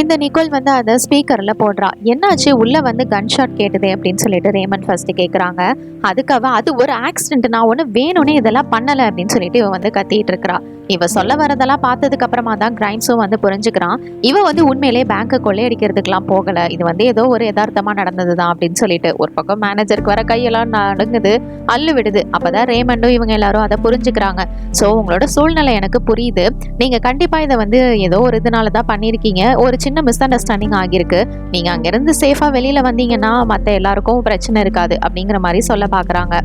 இந்த நிக்கோல் வந்து அதை ஸ்பீக்கர்ல போடுறா. என்னாச்சு, உள்ள வந்து கன் ஷாட் கேட்டதே அப்படின்னு சொல்லிட்டு ரேமன் ஃபர்ஸ்ட் கேக்குறாங்க. அதுக்காக அது ஒரு ஆக்சிடென்ட், நான் ஒண்ணு வேணும்னே இதெல்லாம் பண்ணல அப்படின்னு சொல்லிட்டு இவ வந்து கத்திட்டு இருக்கா. இவ சொல்ல வரதெல்லாம் பார்த்ததுக்கு அப்புறமா தான் கிரைம்ஸும் வந்து புரிஞ்சுக்கிறான். இவ வந்து உண்மையிலே பேங்கை கொள்ளையடிக்கிறதுக்கெல்லாம் போகல, இது வந்து ஏதோ ஒரு யதார்த்தமா நடந்ததுதான் அப்படின்னு சொல்லிட்டு. ஒரு பக்கம் மேனேஜருக்கு வர கையெல்லாம் நடுங்குது, அள்ளு விடுது. அப்பதான் ரேமண்டும் இவங்க எல்லாரும் அதை புரிஞ்சுக்கிறாங்க. ஸோ உங்களோட சூழ்நிலை எனக்கு புரியுது, நீங்க கண்டிப்பா இதை வந்து ஏதோ ஒரு இதனால தான் பண்ணியிருக்கீங்க, ஒரு சின்ன மிஸ் அண்டர்ஸ்டாண்டிங் ஆகியிருக்கு, நீங்க அங்கிருந்து சேஃபா வெளியில வந்தீங்கன்னா மத்த எல்லாருக்கும் பிரச்சனை இருக்காது அப்படிங்கிற மாதிரி சொல்ல பாக்குறாங்க.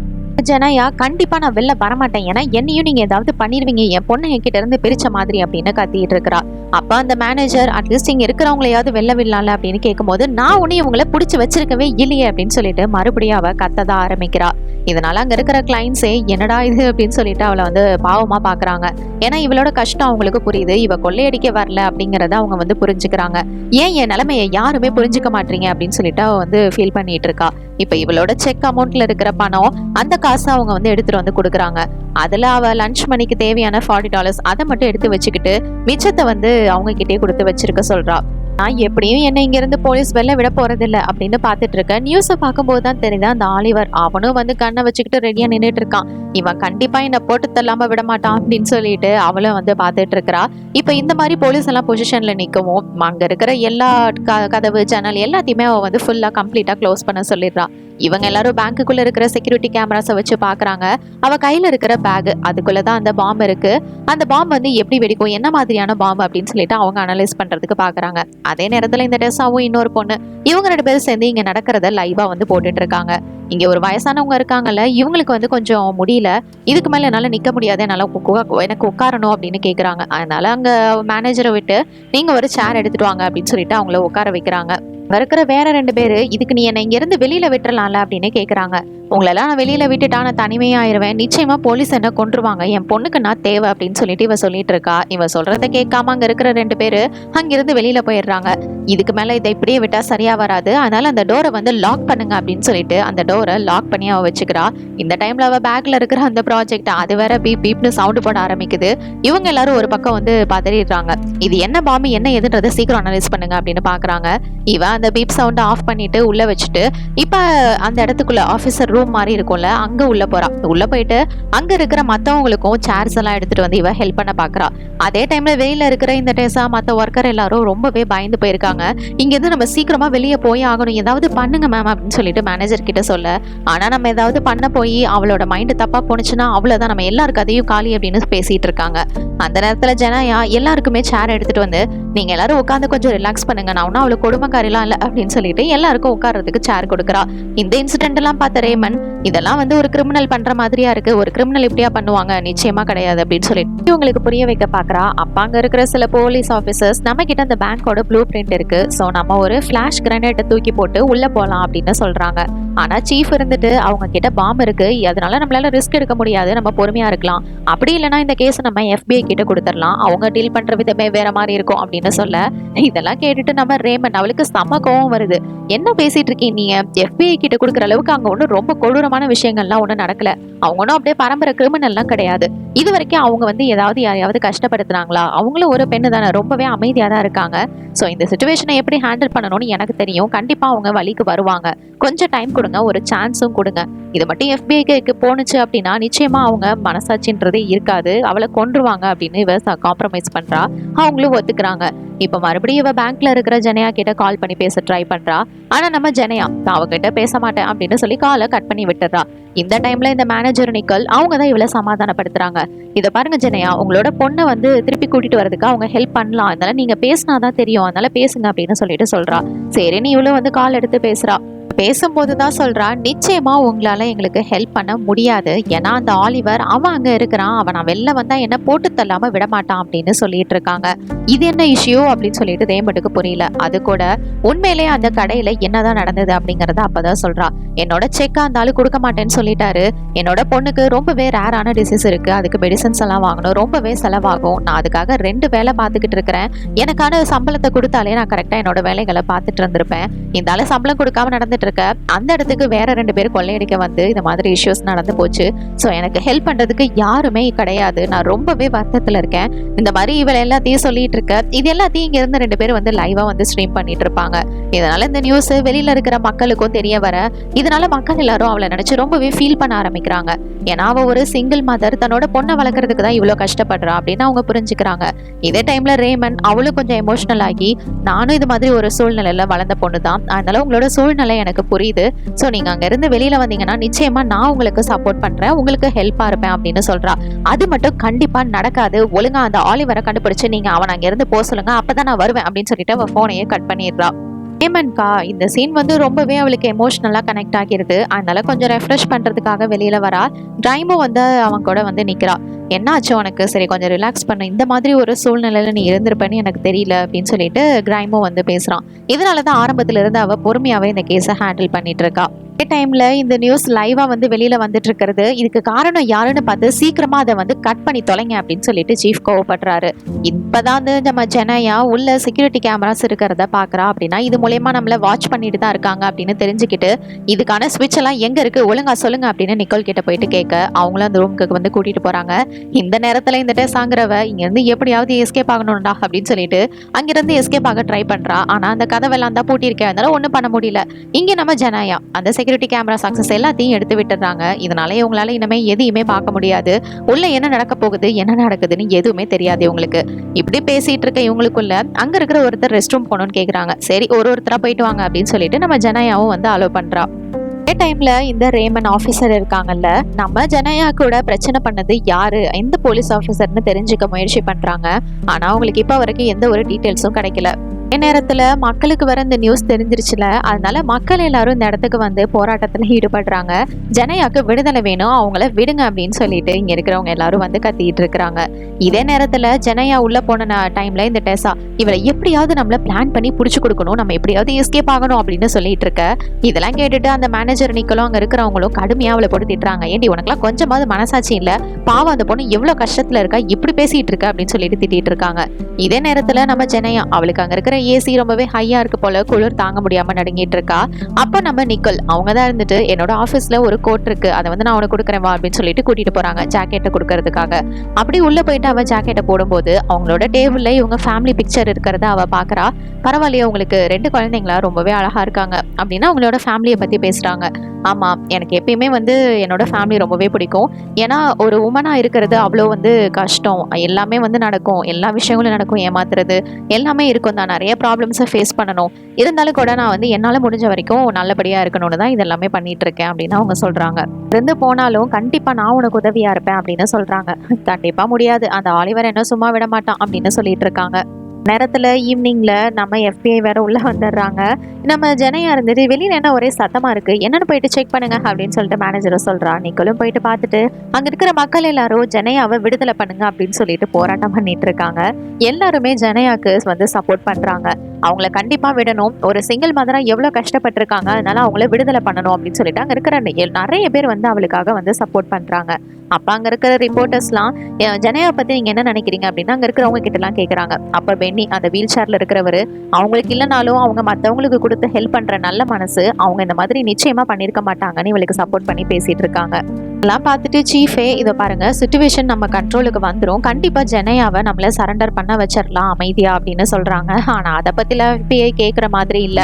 ஜனயா கண்டிப்பா நான் வெளில வரமாட்டேன், ஏன்னா என்னையும் நீங்க ஏதாவது பண்ணிருவீங்க, என் பொண்ணு என்கிட்ட இருந்து பிரிச்ச மாதிரி அப்படின்னு கத்திட்டு இருக்கிறா. அப்ப அந்த மேனேஜர் அட்லீஸ்ட் இங்க இருக்கிறவங்களையாவது வெளில விடலாம்ல அப்படின்னு கேட்கும்போது, நான் உன்னை இவங்களை பிடிச்சி வச்சிருக்கவே இல்லையே அப்படின்னு சொல்லிட்டு மறுபடியும் அவ கத்ததான் ஆரம்பிக்கிறா. இதனால அங்க இருக்கிற கிளைண்ட்ஸே என்னடா இது அப்படின்னு சொல்லிட்டு அவளை வந்து பாவமா பாக்குறாங்க. ஏன்னா இவளோட கஷ்டம் அவங்களுக்கு புரியுது, இவ கொள்ளையடிக்க வரல அப்படிங்கறத அவங்க வந்து புரிஞ்சுக்கிறாங்க. ஏன் என் நிலைமையை யாருமே புரிஞ்சுக்க மாட்டீங்க அப்படின்னு சொல்லிட்டு அவ வந்து ஃபீல் பண்ணிட்டு இருக்கா. இப்ப இவளோட செக் அமௌண்ட்ல இருக்கிற பணம், அந்த காசை அவங்க வந்து எடுத்துட்டு வந்து கொடுக்குறாங்க. அதுல அவ லஞ்ச் மணிக்கு தேவையான $40 அதை மட்டும் எடுத்து வச்சுக்கிட்டு மிச்சத்தை வந்து அவங்க கிட்டே கொடுத்து வச்சிருக்க சொல்றா. நான் எப்படியும் என்ன இங்க இருந்து போலீஸ் வெளில விட போறதில்ல அப்படின்னு பாத்துட்டு இருக்க. நியூஸை பார்க்கும்போது தான் தெரியுது, அந்த ஆலிவர் அவனும் வந்து கண்ணை வச்சுக்கிட்டு ரெடியா நின்றுட்டு இருக்கான். இவன் கண்டிப்பா என்ன போட்டு தள்ளாம விட மாட்டான் அப்படின்னு சொல்லிட்டு அவளும் வந்து பாத்துட்டு இருக்கிறா. இப்ப இந்த மாதிரி போலீஸ் எல்லாம் பொசிஷன்ல நிக்கவும் அங்க இருக்கிற எல்லா கதவு ஜன்னல் எல்லாத்தையுமே அவ வந்து ஃபுல்லா கம்ப்ளீட்டா க்ளோஸ் பண்ண சொல்லிடுறா. இவங்க எல்லாரும் பேங்குக்குள்ள இருக்கிற செக்யூரிட்டி கேமராஸை வச்சு பாக்குறாங்க. அவ கையில இருக்கிற பேக், அதுக்குள்ளதான் அந்த பாம்பு இருக்கு. அந்த பாம்பு வந்து எப்படி வெடிக்கும், என்ன மாதிரியான பாம்பு அப்படின்னு சொல்லிட்டு அவங்க அனலைஸ் பண்றதுக்கு பாக்குறாங்க. அதே நேரத்துல இந்த டெஸ்ஸாவும் இன்னொரு பொண்ணு, இவங்க 2 பேரும் சேர்ந்து இங்க நடக்கிறத லைவா வந்து போட்டுட்டு இருக்காங்க. இங்க ஒரு வயசானவங்க இருக்காங்கல்ல, இவங்களுக்கு வந்து கொஞ்சம் முடியல, இதுக்கு மேல என்னால நிக்க முடியாது, என்னால எனக்கு உட்காரணும் அப்படின்னு கேக்குறாங்க. அதனால அங்க மேனேஜரை விட்டு நீங்க ஒரு சேர் எடுத்துட்டு வாங்க அப்படின்னு சொல்லிட்டு அவங்கள உட்கார வைக்கிறாங்க. இருக்கிற வேற 2 பேரு, இதுக்கு நீ என்னை இங்க இருந்து வெளியில விட்டுறலாம்ல அப்படின்னு கேக்குறாங்க. உங்களெல்லாம் நான் வெளியில விட்டுட்டா நான் தனிமையாயிருவேன், நிச்சயமா போலீஸ் என்ன கொன்றுவாங்க, என் பொண்ணுக்கு நான் தேவை அப்படின்னு சொல்லிட்டு இவ சொல்லிட்டு இருக்கா. இவ சொல்றத கேட்காம அங்க இருக்கிற 2 பேரு அங்கிருந்து வெளியில போயிடுறாங்க. இதுக்கு மேல இதை இப்படியே விட்டா சரியா வராது, அதனால அந்த டோரை வந்து லாக் பண்ணுங்க அப்படின்னு சொல்லிட்டு அந்த டோரை லாக் பண்ணி அவ வச்சுக்கிறா. இந்த டைம்ல அவ பேக்ல இருக்கிற அந்த ப்ராஜெக்ட் அது வேற பீப் பீப்னு சவுண்ட் போட ஆரம்பிக்குது. இவங்க எல்லாரும் ஒரு பக்கம் வந்து பதறிடுறாங்க. இது என்ன பாம்பு என்ன எதுன்றதை சீக்கிரம் அனலைஸ் பண்ணுங்க அப்படின்னு பாக்குறாங்க. இவ அந்த பீப் சவுண்ட் ஆஃப் பண்ணிட்டு உள்ள வச்சுட்டு இப்ப அந்த இடத்துக்குள்ள ஆபீசர் ரூம் மாதிரி இருக்கும்ல, அங்க உள்ள போறா. உள்ள போயிட்டு அங்க இருக்கிற மத்தவங்களுக்கும் சேர்ஸ் எல்லாம் எடுத்துட்டு வந்து இவ ஹெல்ப் பண்ண பாக்குறா. அதே டைம்ல வெளியில இருக்கிற இந்த டேசா மத்த ஒர்க்கர் எல்லாரும் ரொம்பவே பயந்து போயிருக்காங்க. இங்க இருந்து நம்ம சீக்கிரமா வெளியே போய் ஆகணும், ஏதாவது பண்ணுங்க மேம் அப்படின்னு சொல்லிட்டு மேனேஜர் கிட்ட சொல்ல, ஆனா நம்ம ஏதாவது பண்ண போய் அவளோட மைண்ட் தப்பா போனுச்சுன்னா அவ்வளவுதான், நம்ம எல்லாருக்கு அதையும் காலி அப்படின்னு பேசிட்டு இருக்காங்க. அந்த நேரத்துல ஜனயா எல்லாருக்குமே சேர் எடுத்துட்டு வந்து, நீங்க எல்லாரும் உட்காந்து கொஞ்சம் ரிலாக்ஸ் பண்ணுங்க, நான் ஒன்னும் அவளை கொடுமைக்காரிலாம் இல்ல அப்படின்னு சொல்லிட்டு எல்லாருக்கும் உட்கார்றதுக்கு சேர் கொடுக்குறா. இந்த இன்சிடென்ட் எல்லாம் பார்த்த ரேமன், இதெல்லாம் வந்து ஒரு கிரிமினல் பண்ற மாதிரியா இருக்கு, ஒரு கிரிமினல் இப்படியா பண்ணுவாங்க, நிச்சயமா கிடையாது அப்படின்னு சொல்லிட்டு இவங்களுக்கு புரிய வைக்க பாக்குறா. அப்ப அங்க இருக்கிற சில போலீஸ் ஆபீசர்ஸ், நம்ம கிட்ட அந்த பேங்கோட ப்ளூ பிரிண்ட் இருக்கு, சோ நம்ம ஒரு ஃபிளாஷ் கிரனேட்டை தூக்கி போட்டு உள்ள போலாம் அப்படின்னு சொல்றாங்க. ஆனா சீஃப் இருந்துட்டு அவங்க கிட்ட பாம்பு இருக்கு, அதனால நம்மளால ரிஸ்க் எடுக்க முடியாது, நம்ம பொறுமையா இருக்கலாம், அப்படி இல்லைன்னா இந்த கேஸ் நம்ம FBI கிட்ட கொடுத்துடலாம், அவங்க டீல் பண்ற விதமே வேற மாதிரி இருக்கும் அப்படின்னு சொல்ல, இதெல்லாம் கேட்டுட்டு நம்ம ரேமன் அவளுக்கு செம கோவம் வருது. என்ன பேசிட்டு இருக்கீங்க நீங்க, FBI கிட்ட கொடுக்குற அளவுக்கு அங்க ஒன்றும் ரொம்ப கொடூரமான விஷயங்கள்லாம் ஒன்றும் நடக்கல, அவங்க ஒன்றும் அப்படியே பரம்பரை கிரிமினல்லாம் கிடையாது, இது வரைக்கும் அவங்க வந்து ஏதாவது யாரையாவது கஷ்டப்படுத்துனாங்களா, அவங்களும் ஒரு பெண்ணு தானே, ரொம்பவே அமைதியா தான் இருக்காங்க, ஸோ இந்த சுச்சுவேஷனை எப்படி ஹேண்டில் பண்ணணும்னு எனக்கு தெரியும், கண்டிப்பா அவங்க வழிக்கு வருவாங்க, கொஞ்சம் டைம் கொடுங்க, ஒரு சான்ஸும் கொடுங்க, இது மட்டும் FBI போனுச்சு அப்படின்னா நிச்சயமா அவங்க மனசாட்சின்றதே இருக்காது, அவளை கொன்றுவாங்க அப்படின்னு இவ காம்ப்ரமைஸ் பண்றா. அவங்களும் ஒத்துக்கிறாங்க. இப்ப மறுபடியும் இவ பேங்க்ல இருக்கிற ஜனயா கிட்ட கால் பண்ணி பேச ட்ரை பண்றா. ஆனா நம்ம ஜனயா அவகிட்ட பேச மாட்டேன் அப்படின்னு சொல்லி காலை கட் பண்ணி விட்டுறா. இந்த டைம்ல இந்த மேனேஜர் நிக்கல் அவங்க தான் இவளை சமாதானப்படுத்துறாங்க. இதை பாருங்க ஜனயா, உங்களோட பொண்ணை வந்து திருப்பி கூட்டிட்டு வரதுக்கு அவங்க ஹெல்ப் பண்ணலாம், அதனால நீங்க பேசினாதான் தெரியும், அதனால பேசுங்க அப்படின்னு சொல்லிட்டு சொல்றா. சரின்னு இவளும் வந்து கால் எடுத்து பேசுறா. பேசும்போதுதான் சொல்றா, நிச்சயமா உங்களால எங்களுக்கு ஹெல்ப் பண்ண முடியாது, ஏன்னா அந்த ஆலிவர் அவன் அங்க இருக்கிறான், அவன் நான் வெளில வந்தா என்ன போட்டு தள்ளாம விட மாட்டான் அப்படின்னு சொல்லிட்டு இருக்காங்க. இது என்ன இஷ்யூ அப்படின்னு சொல்லிட்டு ரேமண்டுக்கு புரியல. அது கூட உண்மையிலேயே அந்த கடையில என்னதான் நடந்தது அப்படிங்கறத அப்பதான் சொல்றா. என்னோட செக்கா அந்த ஆளு கொடுக்க மாட்டேன்னு சொல்லிட்டாரு, என்னோட பொண்ணுக்கு ரொம்பவே ரேரான டிசீஸ் இருக்கு, அதுக்கு மெடிசன்ஸ் எல்லாம் வாங்கணும், ரொம்பவே செலவாகும், நான் அதுக்காக 2 வேலை பார்த்துக்கிட்டு இருக்கிறேன், எனக்கான சம்பளத்தை கொடுத்தாலே நான் கரெக்டா என்னோட வேலைகளை பார்த்துட்டு இருந்திருப்பேன், இந்த ஆளு சம்பளம் கொடுக்காம நடந்துட்டு பேசிட்டு இருக்க அந்த இடத்துக்கு வேற 2 பேர் கொள்ளையடிக்க வந்து இந்த மாதிரி இஷ்யூஸ் நடந்து போச்சு. ஸோ எனக்கு ஹெல்ப் பண்றதுக்கு யாருமே கிடையாது. நான் ரொம்பவே வருத்தத்துல இருக்கேன். இந்த மாதிரி இவள் எல்லாத்தையும் சொல்லிட்டு இருக்க. இது எல்லாத்தையும் இங்க இருந்து 2 பேர் வந்து லைவா வந்து ஸ்ட்ரீம் பண்ணிட்டு இருப்பாங்க. இதனால இந்த நியூஸ் வெளியில இருக்கிற மக்களுக்கும் தெரிய வர, இதனால மக்கள் எல்லாரும் அவளை நினைச்சு ரொம்பவே ஃபீல் பண்ண ஆரம்பிக்கிறாங்க. ஏன்னா அவ ஒரு சிங்கிள் மதர், தன்னோட பொண்ணை வளர்க்கறதுக்கு தான் இவ்வளவு கஷ்டப்படுறா அப்படின்னு அவங்க புரிஞ்சுக்கிறாங்க. இதே டைம்ல ரேமன் அவளும் கொஞ்சம் எமோஷனல் ஆகி, நானும் இது மாதிரி ஒரு சூழ்நிலையில வளர்ந்த பொண்ணு தான், அதனால உங்களோட சூழ்நிலை எனக்கு புரியுது. ஸோ நீங்க அங்க இருந்து வெளியில வந்தீங்கன்னா நிச்சயமா நான் உங்களுக்கு சப்போர்ட் பண்றேன், உங்களுக்கு ஹெல்ப்பா இருப்பேன் அப்படின்னு சொல்றா. அது மட்டும் கண்டிப்பா நடக்காது. ஒழுங்கா அந்த ஆலிவரை கண்டுபிடிச்சு நீங்க அவன் அங்க இருந்து போக சொல்லுங்க, அப்பதான் நான் வருவேன் அப்படின்னு சொல்லிட்டு அவ போனையே கட் பண்ணிடுறா. ஏமன்கா இந்த சீன் வந்து ரொம்பவே அவளுக்கு எமோஷனலா கனெக்ட் ஆகிருது. அதனால கொஞ்சம் ரெஃப்ரெஷ் பண்றதுக்காக வெளியில வரா. ட்ரைமோ வந்து அவன் கூட வந்து நிக்கிறா. என்ன ஆச்சு உனக்கு? சரி கொஞ்சம் ரிலாக்ஸ் பண்ணு, இந்த மாதிரி ஒரு சூழ்நிலையில நீ இருந்திருப்பேன்னு எனக்கு தெரியல அப்படின்னு சொல்லிட்டு கிரைமோ வந்து பேசுறான். இதனாலதான் ஆரம்பத்துல இருந்து அவ பொறுமையாவே இந்த கேஸை ஹேண்டில் பண்ணிட்டு இருக்கா. அதே டைம்ல இந்த நியூஸ் லைவா வந்து வெளியில வந்துட்டு இருக்கிறது. இதுக்கு காரணம் யாருன்னு பார்த்து சீக்கிரமா அதை வந்து கட் பண்ணி தொலைங்க அப்படின்னு சொல்லிட்டு சீஃப் கோவப்படுறாரு. இப்பதான் வந்து நம்ம ஜெனையா உள்ள செக்யூரிட்டி கேமராஸ் இருக்கிறத பாக்குறா. அப்படின்னா இது மூலயமா நம்மள வாட்ச் பண்ணிட்டு தான் இருக்காங்க அப்படின்னு தெரிஞ்சுக்கிட்டு, இதுக்கான ஸ்விட்ச் எல்லாம் எங்க இருக்கு ஒழுங்கா சொல்லுங்க அப்படின்னு நிக்கோல் கிட்ட போயிட்டு கேட்க, அவங்களும் அந்த ரூமுக்கு வந்து கூட்டிட்டு போறாங்க. இந்த நேரத்துல இந்த டெஸ்ஸாங்கிறவ இங்க இருந்து எப்படியாவது எஸ்கேப் ஆகணும்டா அப்படின்னு சொல்லிட்டு அங்கிருந்து எஸ்கேப் ஆக ட்ரை பண்றா. ஆனா அந்த கதவெல்லாம் தான் பூட்டியிருக்கேன், அதனால ஒண்ணும் பண்ண முடியல. இங்க நம்ம ஜெனாயா அந்த செக்யூரிட்டி கேமரா சக்சஸ் எல்லாத்தையும் எடுத்து விட்டுறாங்க. இதனால இவங்களால இனிமே எதையுமே பார்க்க முடியாது. உள்ள என்ன நடக்க போகுது என்ன நடக்குதுன்னு எதுவுமே தெரியாது இவங்களுக்கு. இப்படி பேசிட்டு இருக்க இவங்களுக்குள்ள அங்க இருக்கிற ஒருத்தர் ரெஸ்ட் ரூம் போகணும்னு கேக்குறாங்க. சரி ஒருத்தரா போயிட்டு வாங்க அப்படின்னு சொல்லிட்டு நம்ம ஜெனாயாவும் வந்து அலோ பண்றா. அதே டைம்ல இந்த ரேமன் ஆபீசர் இருக்காங்கல்ல, நம்ம ஜெனையா கூட பிரச்சனை பண்ணது யாரு, எந்த போலீஸ் ஆபீசர்னு தெரிஞ்சுக்க முயற்சி பண்றாங்க. ஆனா அவங்களுக்கு இப்ப வரைக்கும் எந்த ஒரு டீட்டெயில்ஸும் கிடைக்கல. நேரத்துல மக்களுக்கு வர இந்த நியூஸ் தெரிஞ்சிருச்சுல, அதனால மக்கள் எல்லாரும் இந்த இடத்துக்கு வந்து போராட்டத்துல ஈடுபடுறாங்க. ஜெனையாக்கு விடுதலை வேணும், அவங்கள விடுங்க அப்படின்னு சொல்லிட்டு இங்க இருக்கிறவங்க எல்லாரும் வந்து கத்திட்டு இருக்கிறாங்க. இதே நேரத்துல ஜெனையா உள்ள போன டைம்ல இந்த டெசா இவரை எப்படியாவது நம்மள பிளான் பண்ணி புடிச்சு கொடுக்கணும், நம்ம எப்படியாவது எஸ்கேப் ஆகணும் அப்படின்னு சொல்லிட்டு இருக்க. இதெல்லாம் கேட்டுட்டு அந்த மேனேஜர் நிக்கலும் அங்க இருக்கிறவங்களும் கடுமையா அவளை போட்டு திட்டுறாங்க. ஏண்டி உனக்குலாம் கொஞ்சமாவது மனசாட்சி இல்ல, பாவம் அந்த பொண்ணு எவ்வளவு கஷ்டத்துல இருக்கா, இப்படி பேசிட்டு இருக்க அப்படின்னு சொல்லிட்டு திட்டிட்டு இருக்காங்க. இதே நேரத்துல நம்ம ஜெனையா அவளுக்கு அங்க இருக்கிற ஏசி ரொம்பவே ஹையா இருக்கு போல, குளிர் தாங்க முடியாம நடுங்கிட்டு இருக்கா. அப்ப நம்ம நிக்கல் அவங்க தான் இருந்துட்டு, என்னோட ஆபீஸ்ல ஒரு கோட் இருக்கு, அதை வந்து நான் உனக்கு கொடுக்குறேன் வா அப்படின்னு சொல்லிட்டு கூட்டிட்டு போறாங்க ஜாக்கெட்டை கொடுக்கறதுக்காக. அப்படி உள்ள போயிட்டு அவ ஜாக்கெட்டை போடும்போது அவங்களோட டேபிள்ல இவங்க ஃபேமிலி பிக்சர் இருக்கிறத அவ பாக்குறா. பரவாயில்லையே உங்களுக்கு 2 குழந்தைங்களா, ரொம்பவே அழகா இருக்காங்க அப்படின்னு அவங்களோட ஃபேமிலியை பத்தி பேசுறாங்க. ஆமா எனக்கு எப்பயுமே வந்து என்னோட ஃபேமிலி ரொம்பவே பிடிக்கும். ஏன்னா ஒரு உமனா இருக்கிறது அவ்வளோ வந்து கஷ்டம். எல்லாமே வந்து நடக்கும், எல்லா விஷயங்களும் நடக்கும், ஏமாத்துறது எல்லாமே இருக்கும் தான், நிறைய ப்ராப்ளம்ஸை ஃபேஸ் பண்ணணும். இருந்தாலும் கூட நான் வந்து என்னால் முடிஞ்ச வரைக்கும் நல்லபடியாக இருக்கணும்னு தான் இதெல்லாமே பண்ணிட்டு இருக்கேன் அப்படின்னு அவங்க சொல்கிறாங்க. இருந்து போனாலும் கண்டிப்பாக நான் உனக்கு உதவியாக இருப்பேன் அப்படின்னு சொல்கிறாங்க. கண்டிப்பாக முடியாது, அந்த ஆலிவர் என்ன சும்மா விட மாட்டான் அப்படின்னு சொல்லிட்டு இருக்காங்க. நேரத்தில் ஈவினிங்ல நம்ம FBI வேற உள்ள வந்துடுறாங்க. நம்ம ஜெனையா இருந்துட்டு வெளியில என்ன ஒரே சத்தமா இருக்கு, என்னன்னு போயிட்டு செக் பண்ணுங்க அப்படின்னு சொல்லிட்டு மேனேஜரும் சொல்றா. நிக்கலும் போயிட்டு பார்த்துட்டு அங்க இருக்கிற மக்கள் எல்லாரும் ஜெனையாவை விடுதலை பண்ணுங்க அப்படின்னு சொல்லிட்டு போராட்டம் பண்ணிட்டு இருக்காங்க. எல்லாருமே ஜெனையாக்கு வந்து சப்போர்ட் பண்றாங்க. அவங்கள கண்டிப்பா விடணும், ஒரு சிங்கிள் மதரா எவ்வளவு கஷ்டப்பட்டிருக்காங்க, அதனால அவங்கள விடுதலை பண்ணணும் அப்படின்னு சொல்லிட்டு அங்க இருக்கிற நிறைய பேர் வந்து அவளுக்காக வந்து சப்போர்ட் பண்றாங்க. அப்ப அங்க இருக்கிற ரிப்போர்ட்டர்ஸ்லாம் ஜெனையா பத்தி நீங்க என்ன நினைக்கிறீங்க அப்படின்னு அங்க இருக்கிறவங்க கிட்ட எல்லாம் கேக்குறாங்க. அப்ப பென்னி அந்த வீல் சேர்ல இருக்கிறவரு, அவங்களுக்கு இல்லைனாலும் அவங்க மத்தவங்களுக்கு கொடுத்து ஹெல்ப் பண்ற நல்ல மனசு, அவங்க இந்த மாதிரி நிச்சயமா பண்ணிருக்க மாட்டாங்கன்னு இவளுக்கு சப்போர்ட் பண்ணி பேசிட்டு இருக்காங்க. எல்லாம் பார்த்துட்டு சீஃபே இதை பாருங்க, சிச்சுவேஷன் நம்ம கண்ட்ரோலுக்கு வந்துடும், கண்டிப்பா ஜெனையாவை நம்மள சரண்டர் பண்ண வச்சிடலாம் அமைதியா அப்படின்னு சொல்றாங்க. ஆனா அதை பத்தில FBI கேட்குற மாதிரி இல்ல.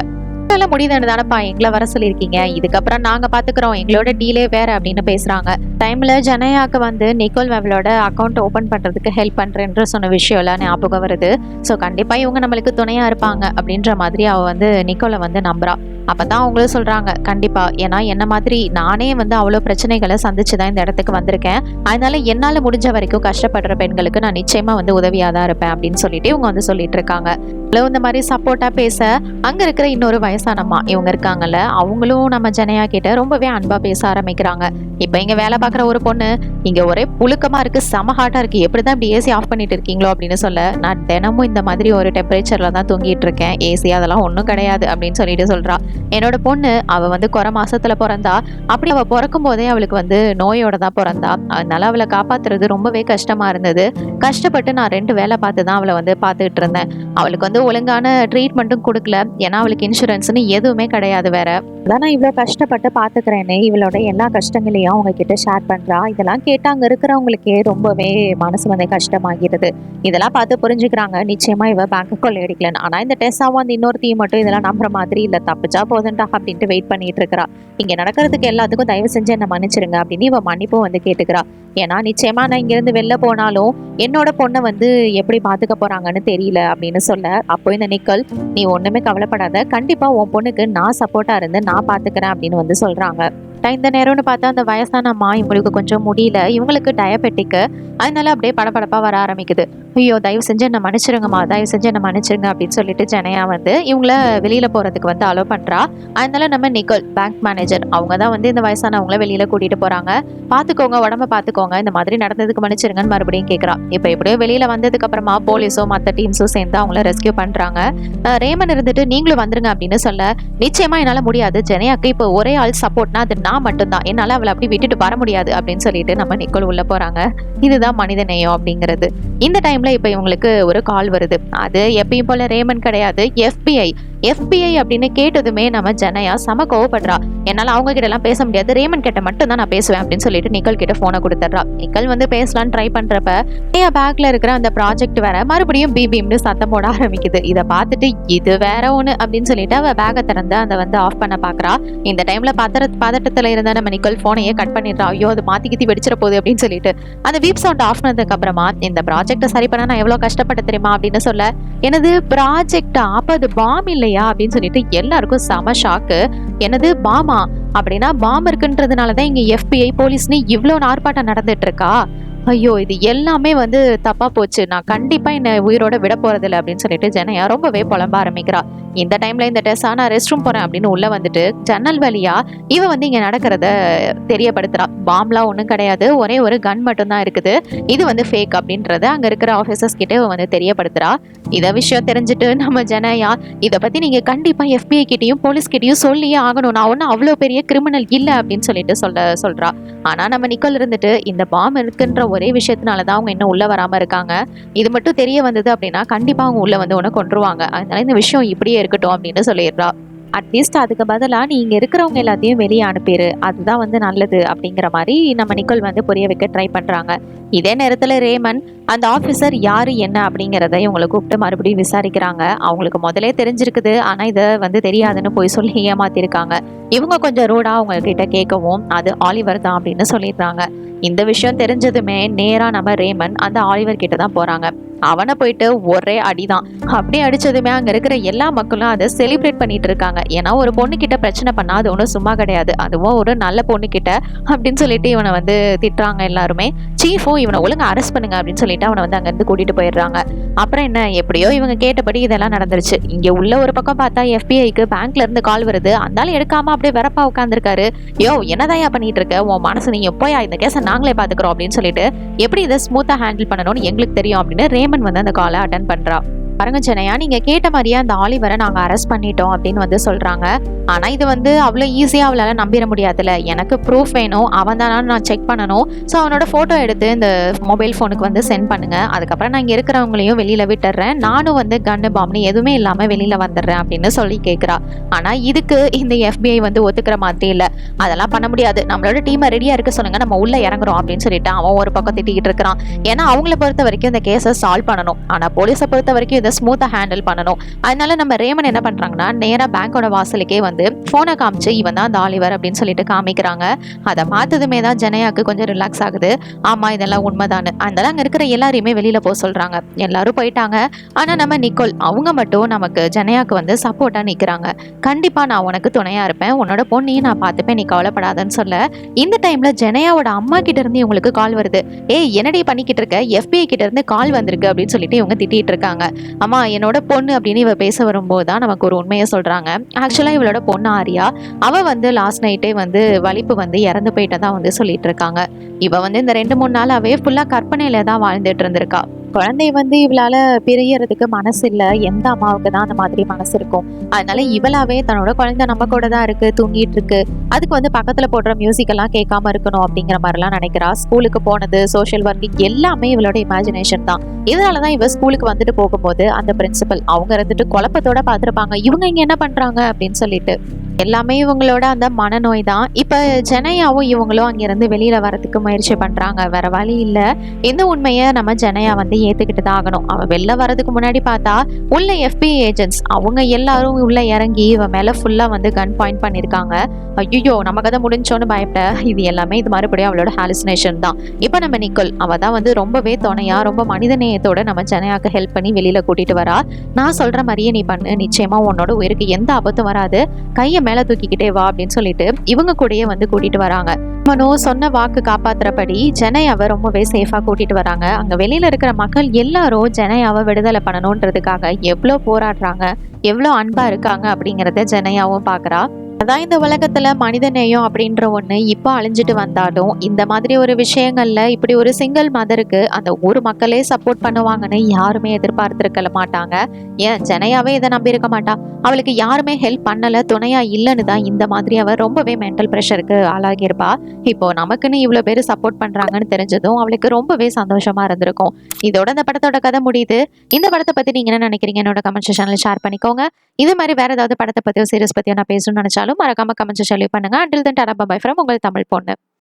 முடியுதுன்னு தானப்பா எங்களை வர சொல்லியிருக்கீங்க, இதுக்கப்புறம் நாங்க பாத்துக்கிறோம், எங்களோட டீலே வேற அப்படின்னு பேசுறாங்க. டைம்ல ஜெனையாக்கு வந்து நிக்கோல் அவளோட அக்கௌண்ட் ஓபன் பண்றதுக்கு ஹெல்ப் பண்றேன்ற சொன்ன விஷயம் எல்லாம் ஞாபகம் வருது. ஸோ கண்டிப்பா இவங்க நம்மளுக்கு துணையா இருப்பாங்க அப்படின்ற மாதிரி அவ வந்து நிக்கோலை வந்து நம்புறா. அப்பதான் அவங்களும் சொல்றாங்க, கண்டிப்பா, ஏன்னா என்ன மாதிரி நானே வந்து அவ்வளோ பிரச்சனைகளை சந்திச்சுதான் இந்த இடத்துக்கு வந்திருக்கேன், அதனால என்னால முடிஞ்ச வரைக்கும் கஷ்டப்படுற பெண்களுக்கு நான் நிச்சயமா வந்து உதவியா தான் இருப்பேன் அப்படின்னு சொல்லிட்டு இவங்க வந்து சொல்லிட்டு இருக்காங்க. இந்த மாதிரி சப்போர்ட்டா பேச அங்க இருக்கிற இன்னொரு வயசானம்மா இவங்க இருக்காங்கல்ல, அவங்களும் நம்ம ஜெனையா கிட்ட ரொம்பவே அன்பா பேச ஆரம்பிக்கிறாங்க. இப்ப இங்க வேலை பார்க்குற ஒரு பொண்ணு, இங்க ஒரே புழுக்கமா இருக்கு, செம ஹாட்டா இருக்கு, எப்படிதான் இப்படி ஏசி ஆஃப் பண்ணிட்டு இருக்கீங்களோ அப்படின்னு சொல்ல, நான் தினமும் இந்த மாதிரி ஒரு டெம்பரேச்சர்ல தான் தூங்கிட்டு இருக்கேன், ஏசி அதெல்லாம் ஒன்றும் கிடையாது அப்படின்னு சொல்லிட்டு சொல்றா. என்னோட பொண்ணு அவ வந்து குறை மாசத்துல பிறந்தா, அப்படி அவ பிறக்கும் போதே அவளுக்கு வந்து நோயோட தான் பிறந்தா, அதனால அவளை காப்பாத்துறது ரொம்பவே கஷ்டமா இருந்தது. கஷ்டப்பட்டு நான் 2 வேலை பார்த்து தான் அவளை வந்து பார்த்துக்கிட்டு இருந்தேன். அவளுக்கு வந்து ஒழுங்கான ட்ரீட்மெண்ட்டும் கொடுக்கல. ஏன்னா அவளுக்கு இன்சூரன்ஸ்னு எதுவுமே கிடையாது வேற. அதான் நான் இவ்வளோ கஷ்டப்பட்டு பார்த்துக்கிறேன்னு இவளோட எல்லா கஷ்டங்களையும் அவங்க கிட்ட ஷேர் பண்றா. இதெல்லாம் கேட்டு அங்க இருக்கிறவங்களுக்கே ரொம்பவே மனசு வந்து கஷ்டமாகிறது. இதெல்லாம் பார்த்து புரிஞ்சுக்கிறாங்க நிச்சயமா இவ பேங்க் கொள்ளையடிக்கலன்னு. ஆனா இந்த டெஸ்ஸாவும் அந்த இன்னொருத்தையும் மட்டும் இதெல்லாம் நம்புற மாதிரி இல்ல. தப்பிச்சா போதுண்டா அப்படின்ட்டு வெயிட் பண்ணிட்டு இருக்கிறா. இங்க நடக்கிறதுக்கு எல்லாத்துக்கும் தயவு செஞ்சு என்ன மன்னிச்சிருங்க அப்படின்னு இவ மன்னிப்பும் வந்து கேட்டுக்கிறா. ஏன்னா நிச்சயமா நான் இங்கிருந்து வெளில போனாலும் என்னோட பொண்ணை வந்து எப்படி பாத்துக்க போறாங்கன்னு தெரியல அப்படின்னு சொல்ல, அப்போ இந்த நிக்கல், நீ ஒண்ணுமே கவலைப்படாத, கண்டிப்பா உன் பொண்ணுக்கு நான் சப்போர்ட்டா இருந்து நான் பாத்துக்கிறேன் அப்படின்னு வந்து சொல்றாங்க. இந்த நேரம்னு பார்த்தா அந்த வயசான அம்மா இவங்களுக்கு கொஞ்சம் முடியல, இவங்களுக்கு டயபெட்டிக்கு, அதனால அப்படியே படபடப்பா வர ஆரம்பிக்குது. ஐயோ தயவு செஞ்சு என்ன மன்னிச்சிருங்கம்மா, தயவு செஞ்சு என்ன மன்னிச்சிருங்க அப்படின்னு சொல்லிட்டு ஜனயா வந்து இவங்கள வெளியில போறதுக்கு வந்து அலோ பண்றா. அதனால நம்ம நிக்கல் பேங்க் மேனேஜர் அவங்க தான் வந்து இந்த வயசானவங்கள வெளியில கூட்டிட்டு போறாங்க. பாத்துக்கோங்க, உடம்ப பாத்துக்கோங்க, இந்த மாதிரி நடந்ததுக்கு மன்னிச்சிருங்கன்னு மறுபடியும் கேட்கறா. இப்ப எப்படியோ வெளியில வந்ததுக்கு அப்புறமா போலீஸோ மத்த டீம்ஸும் சேர்ந்து அவங்கள ரெஸ்கியூ பண்றாங்க. ரேமன் இருந்துட்டு நீங்களும் வந்துருங்க அப்படின்னு சொல்ல, நிச்சயமா என்னால முடியாது, ஜனயாக்கு இப்போ ஒரே ஆள் சப்போர்ட்னா அது நான் மட்டும்தான், என்னால அவளை அப்படி விட்டுட்டு வர முடியாது அப்படின்னு சொல்லிட்டு நம்ம நிக்கல் உள்ள போறாங்க. இதுதான் மனித நேயம் அப்படிங்கிறது. இந்த டைம்ல இப்ப இவங்களுக்கு ஒரு கால் வருது. அது எப்பயும் போல ரேமன் கிடையாது, FBI அப்படின்னு கேட்டதுமே நம்ம ஜனயா செம கோவப்படுறா. என்னால அவங்க கிட்ட எல்லாம் பேச முடியாது, ரேமன் கிட்ட மட்டும் தான் நான் பேசுவேன் அப்படின்னு சொல்லிட்டு நிக்கல் கிட்ட போனை கொடுத்துட்றா. நிக்கல் வந்து பேசலான்னு ட்ரை பண்றப்ப பேக்ல இருக்கிற அந்த ப்ராஜெக்ட் வேற மறுபடியும் பிபிம்னு சத்தம் போட ஆரம்பிக்குது. இதை பார்த்துட்டு இது வேற ஒண்ணு அப்படின்னு சொல்லிட்டு அவ பேக்கை திறந்து அதை வந்து ஆஃப் பண்ண பாக்குறா. இந்த டைம்ல பதட்டத்துல இருந்த நம்ம நிக்கல் போனையே கட் பண்ணிடுறா. ஐயோ அது மாத்தி வெடிச்சிட போகுது அப்படின்னு சொல்லிட்டு அந்த வீப் சவுண்ட் ஆஃப் பண்ணதுக்கு அப்புறமா, இந்த ப்ராஜெக்ட சரி பண்ண நான் எவ்வளவு கஷ்டப்பட்டு தெரியுமா அப்படின்னு சொல்ல, எனது ப்ராஜெக்டா, அப்ப அது பாம் இல்லையா அப்படின்னு சொல்லிட்டு எல்லாருக்கும் செம ஷாக்கு. என்னது பாமா? அப்படின்னா பாம் இருக்குன்றதுனாலதான் இங்க FBI போலீஸ்னு இவ்வளவு ஆர்ப்பாட்டம் நடந்துட்டு இருக்கா? ஐயோ இது எல்லாமே வந்து தப்பா போச்சு, நான் கண்டிப்பா என்ன உயிரோட விட போறதில்ல அப்படின்னு சொல்லிட்டு ஜனயா ரொம்பவே புலம்ப ஆரம்பிக்கிறா. இந்த டைம்ல இந்த டெஸ்ஸா நான் ரெஸ்ட் ரூம் போறேன் அப்படின்னு உள்ள வந்துட்டு ஜன்னல் வழியா இவ வந்து இங்க நடக்கிறத தெரியப்படுத்துறா. பாம்லாம் ஒண்ணும் கிடையாது, ஒரே ஒரு கன் மட்டும் தான் இருக்குது, இது வந்து ஃபேக் அப்படின்றத அங்க இருக்கிற ஆபீசர்ஸ் கிட்ட வந்து தெரியப்படுத்துறா. இத விஷயம் தெரிஞ்சுட்டு நம்ம ஜனயா, இத பத்தி நீங்க கண்டிப்பா FBI கிட்டயும் போலீஸ் கிட்டயும் சொல்லியே ஆகணும், நான் ஒன்னும் அவ்வளவு பெரிய கிரிமினல் இல்ல அப்படின்னு சொல்லிட்டு சொல்றா. ஆனா நம்ம நிக்கல் இருந்துட்டு இந்த பாம் இருக்குன்ற ஒரே விஷயத்தினாலதான் அவங்க இன்னும் உள்ள வராம இருக்காங்க, இது மட்டும் தெரிய வந்தது அப்படின்னா கண்டிப்பா அவங்க உள்ள வந்து உன்னை கொன்றுவாங்க, அதனால இந்த விஷயம் இப்படியே இருக்கட்டும் அப்படின்னு சொல்லிடுறா. அட்லீஸ்ட் அதுக்கு பதிலாக நீ இங்கே இருக்கிறவங்க எல்லாத்தையும் வெளியே அனுப்பிடு, அதுதான் வந்து நல்லது அப்படிங்கிற மாதிரி நம்ம நிக்கல் வந்து புரிய வைக்க ட்ரை பண்ணுறாங்க. இதே நேரத்தில் ரேமன் அந்த ஆஃபீஸர் யார் என்ன அப்படிங்கிறத இவங்களை கூப்பிட்டு மறுபடியும் விசாரிக்கிறாங்க. அவங்களுக்கு முதலே தெரிஞ்சிருக்குது, ஆனால் இதை வந்து தெரியாதுன்னு போய் சொல்லி ஏமாத்திருக்காங்க. இவங்க கொஞ்சம் ரூடா அவங்க கிட்ட கேட்கவும் அது ஆலிவர் தான் அப்படின்னு சொல்லிடுறாங்க. இந்த விஷயம் தெரிஞ்சதுமே நேரா நம்ம ரேமன் அந்த ஆலிவர் கிட்ட தான் போறாங்க. அவனை போயிட்டு ஒரே அடிதான். அப்படியே அடிச்சதுமே அங்க இருக்கிற எல்லா மக்களும் அதை செலிப்ரேட் பண்ணிட்டு இருக்காங்க. ஏன்னா ஒரு பொண்ணு கிட்ட பிரச்சனை பண்ணா அது ஒன்றும் சும்மா கிடையாது, அதுவும் ஒரு நல்ல பொண்ணு கிட்ட அப்படின்னு சொல்லிட்டு இவனை வந்து திட்டுறாங்க எல்லாருமே. சீஃபும் இவனை ஒழுங்கா அரெஸ்ட் பண்ணுங்க அப்படின்னு சொல்லிட்டு அவனை வந்து அங்கிருந்து கூட்டிட்டு போயிடுறாங்க. அப்புறம் என்ன, எப்படியோ இவங்க கேட்டபடி இதெல்லாம் நடந்துருச்சு. இங்க உள்ள ஒரு பக்கம் பார்த்தா FBIக்கு பேங்க்ல இருந்து கால் வருது. அந்தாலும் எடுக்காம அப்படியே வெறப்பா உட்காந்துருக்காரு. யோ என்னதான் பண்ணிட்டு இருக்க, உன் மனசு நீ எப்போயா இந்த கேஸை நாங்களே பாத்துக்கிறோம் அப்படின்னு சொல்லிட்டு, எப்படி இதை ஸ்மூத்தா ஹேண்டில் பண்ணணும்னு எங்களுக்கு தெரியும் அப்படின்னு ரேமன் வந்து அந்த காலை அட்டன் பண்றா. பாருங்க ஜனயா, நீங்க கேட்ட மாதிரியே அந்த ஆலிவரை நாங்க அரெஸ்ட் பண்ணிட்டோம் அப்படின்னு வந்து சொல்றாங்க. ஆனா இது வந்து அவ்வளவு ஈஸியா அவளால நம்பிட முடியாதுல்ல, எனக்கு ப்ரூஃப் வேணும், அவன் தானு நான் செக் பண்ணணும். ஸோ அவனோட போட்டோ எடுத்து இந்த மொபைல் போனுக்கு வந்து சென்ட் பண்ணுங்க, அதுக்கப்புறம் நான் இங்க இருக்கிறவங்களையும் வெளியில விட்டுறேன், நானும் வந்து கன்னு பாம்னு எதுவுமே இல்லாம வெளியில வந்துடுறேன் அப்படின்னு சொல்லி கேட்கிறா. ஆனா இதுக்கு இந்த FBI வந்து ஒத்துக்கிற மாதிரி இல்ல, அதெல்லாம் பண்ண முடியாது, நம்மளோட டீமை ரெடியா இருக்க சொல்லுங்க, நம்ம உள்ள இறங்குறோம் அப்படின்னு சொல்லிட்டு அவன் ஒரு பக்கம் திட்டிக்கிட்டு இருக்கிறான். ஏன்னா அவங்கள பொறுத்த வரைக்கும் இந்த கேஸை சால்வ் பண்ணணும், ஆனா போலீஸை பொறுத்த வரைக்கும் இதை ஸ்மூத்தா ஹேண்டில் பண்ணணும். அதனால நம்ம ரேமன் என்ன பண்றாங்கன்னா நேரா பேங்கோட வாசலுக்கே வந்து போனை காமிச்சு இவன் தான் அந்த ஆலிவர் அப்படின்னு சொல்லிட்டு காமிக்கிறாங்க. அதை பார்த்ததுமே தான் ஜனயாக்கு கொஞ்சம் ரிலாக்ஸ் ஆகுது. ஆமா இதெல்லாம் உண்மைதானு. அதனால அங்க இருக்கிற எல்லாரையுமே வெளியில போக சொல்றாங்க. எல்லாரும் போயிட்டாங்க. ஆனா நம்ம நிக்கோல் அவங்க மட்டும் நமக்கு ஜனயாக்கு வந்து சப்போர்ட்டா நிக்கிறாங்க. கண்டிப்பா நான் உனக்கு துணையா இருப்பேன், உன்னோட பொண்ணையும் நான் பார்த்துப்பேன், நீ கவலைப்படாதன்னு சொல்ல, இந்த டைம்ல ஜனயாவோட அம்மா கிட்ட இருந்து இவங்களுக்கு கால் வருது. ஏய் என்னடி பண்ணிக்கிட்டு இருக்க, FBI கிட்ட இருந்து கால் வந்திருக்கு அப்படின்னு சொல்லிட்டு இவங்க திட்டிட்டு இருக்காங்க. அம்மா என்னோட பொண்ணு அப்படின்னு இவ பேச வரும்போது தான் நமக்கு ஒரு உண்மையை சொல்றாங்க. ஆக்சுவலா இவளோட பொண்ணு ஆரியா, அவ வந்து லாஸ்ட் நைட்டே வந்து வலிப்பு வந்து இறந்து போயிட்டதா வந்து சொல்லிட்டு இருக்காங்க. இவ வந்து இந்த 2-3 நாளாவே ஃபுல்லா கற்பனையில தான் வாழ்ந்துட்டு இருந்திருக்கா. குழந்தை வந்து இவளால பிரியறதுக்கு மனசு இல்ல. எந்த அம்மாவுக்கு தான் அந்த மாதிரி மனசு இருக்கும்? அதனால இவளாவே தன்னோட குழந்தை நம்ம கூட தான் இருக்கு, தூங்கிட்டு இருக்கு. அதுக்கு வந்து பக்கத்துல போடுற மியூசிக் எல்லாம் கேட்காம இருக்கணும் அப்படிங்கிற மாதிரிலாம் நினைக்கிறா. ஸ்கூலுக்கு போனது, சோஷியல் ஒர்க் எல்லாமே இவளோட இமேஜினேஷன் தான். இதனாலதான் இவ ஸ்கூலுக்கு வந்துட்டு போகும்போது அந்த பிரின்சிபல் அவங்க இருந்துட்டு குழப்பத்தோட பாத்துருப்பாங்க. இவங்க இங்க என்ன பண்றாங்க அப்படின்னு சொல்லிட்டு. எல்லாமே இவங்களோட அந்த மனநோய் தான். இப்ப ஜெனையாவும் இவங்களும் அங்கிருந்து வெளியில வரதுக்கு முயற்சி பண்றாங்க. வேற வழி இல்ல. இந்த உண்மையை நம்ம ஜெனையா வந்து ஏத்துக்கிட்டு தான் ஆகணும். அவ வெளில வரதுக்கு முன்னாடி பார்த்தா உள்ள FBI ஏஜென்ட்ஸ் அவங்க எல்லாரும் உள்ள இறங்கி இவ மேல ஃபுல்லா வந்து கன் பாயிண்ட் பண்ணிருக்காங்க. ஐயோ நம்ம கதை முடிஞ்சோன்னு பயப்பட இது எல்லாமே இது மறுபடியும் அவளோட ஹாலுசினேஷன் தான். இப்ப நம்ம நிக்கோல் அவ தான் வந்து ரொம்பவே துணையா ரொம்ப மனிதநேயத்தோட நம்ம ஜெனையாக்கு ஹெல்ப் பண்ணி வெளியில கூட்டிட்டு வரா. நான் சொல்ற மாதிரியே நீ பண்ணு, நிச்சயமா உன்னோட உயிருக்கு எந்த ஆபத்தும் வராது, கையை மேல தூக்கிக்கிட்டே வா அப்படின்னு சொல்லிட்டு இவங்க கூடயே வந்து கூட்டிட்டு வராங்க. மனோ சொன்ன வாக்கு காப்பாத்துறபடி ஜெனையாவை ரொம்பவே சேஃபா கூட்டிட்டு வராங்க. அங்க வெளியில இருக்கிற மக்கள் எல்லாரும் ஜெனையாவை விடுதலை பண்ணணும்ன்றதுக்காக எவ்வளோ போராடுறாங்க, எவ்வளோ அன்பா இருக்காங்க அப்படிங்கறத ஜெனையாவும் பாக்குறா. அதான் இந்த உலகத்துல மனிதநேயம் அப்படின்ற ஒண்ணு இப்போ அழிஞ்சிட்டு வந்தாலும் இந்த மாதிரி ஒரு விஷயங்கள்ல இப்படி ஒரு சிங்கிள் மதருக்கு அந்த ஊர் மக்களே சப்போர்ட் பண்ணுவாங்கன்னு யாருமே எதிர்பார்த்திருக்க மாட்டாங்க. ஏன் ஜெனையாவே இதை நம்பி இருக்க மாட்டா. அவளுக்கு யாருமே ஹெல்ப் பண்ணல, துணையா இல்லைன்னு தான் இந்த மாதிரி அவ ரொம்பவே மென்டல் ப்ரெஷருக்கு ஆளாகியிருப்பா. இப்போ நமக்குன்னு இவ்வளவு பேர் சப்போர்ட் பண்றாங்கன்னு தெரிஞ்சதும் அவளுக்கு ரொம்பவே சந்தோஷமா இருந்திருக்கும். இதோட இந்த படத்தோட கதை முடியுது. இந்த படத்தை பத்தி நீங்க என்ன நினைக்கிறீங்க? என்னோட கமெண்ட் செக்ஷன்ல ஷேர் பண்ணிக்கோங்க. இது மாதிரி வேற ஏதாவது படத்தை பத்தியோ சீரிஸ் பத்தியோ நான் பேசணும்னு நினைச்சாலும் மறக்காம கமெண்ட் செக்ஷன்ல பண்ணுங்க. Until then, tata bye from உங்கள் தமிழ் பொண்ணு.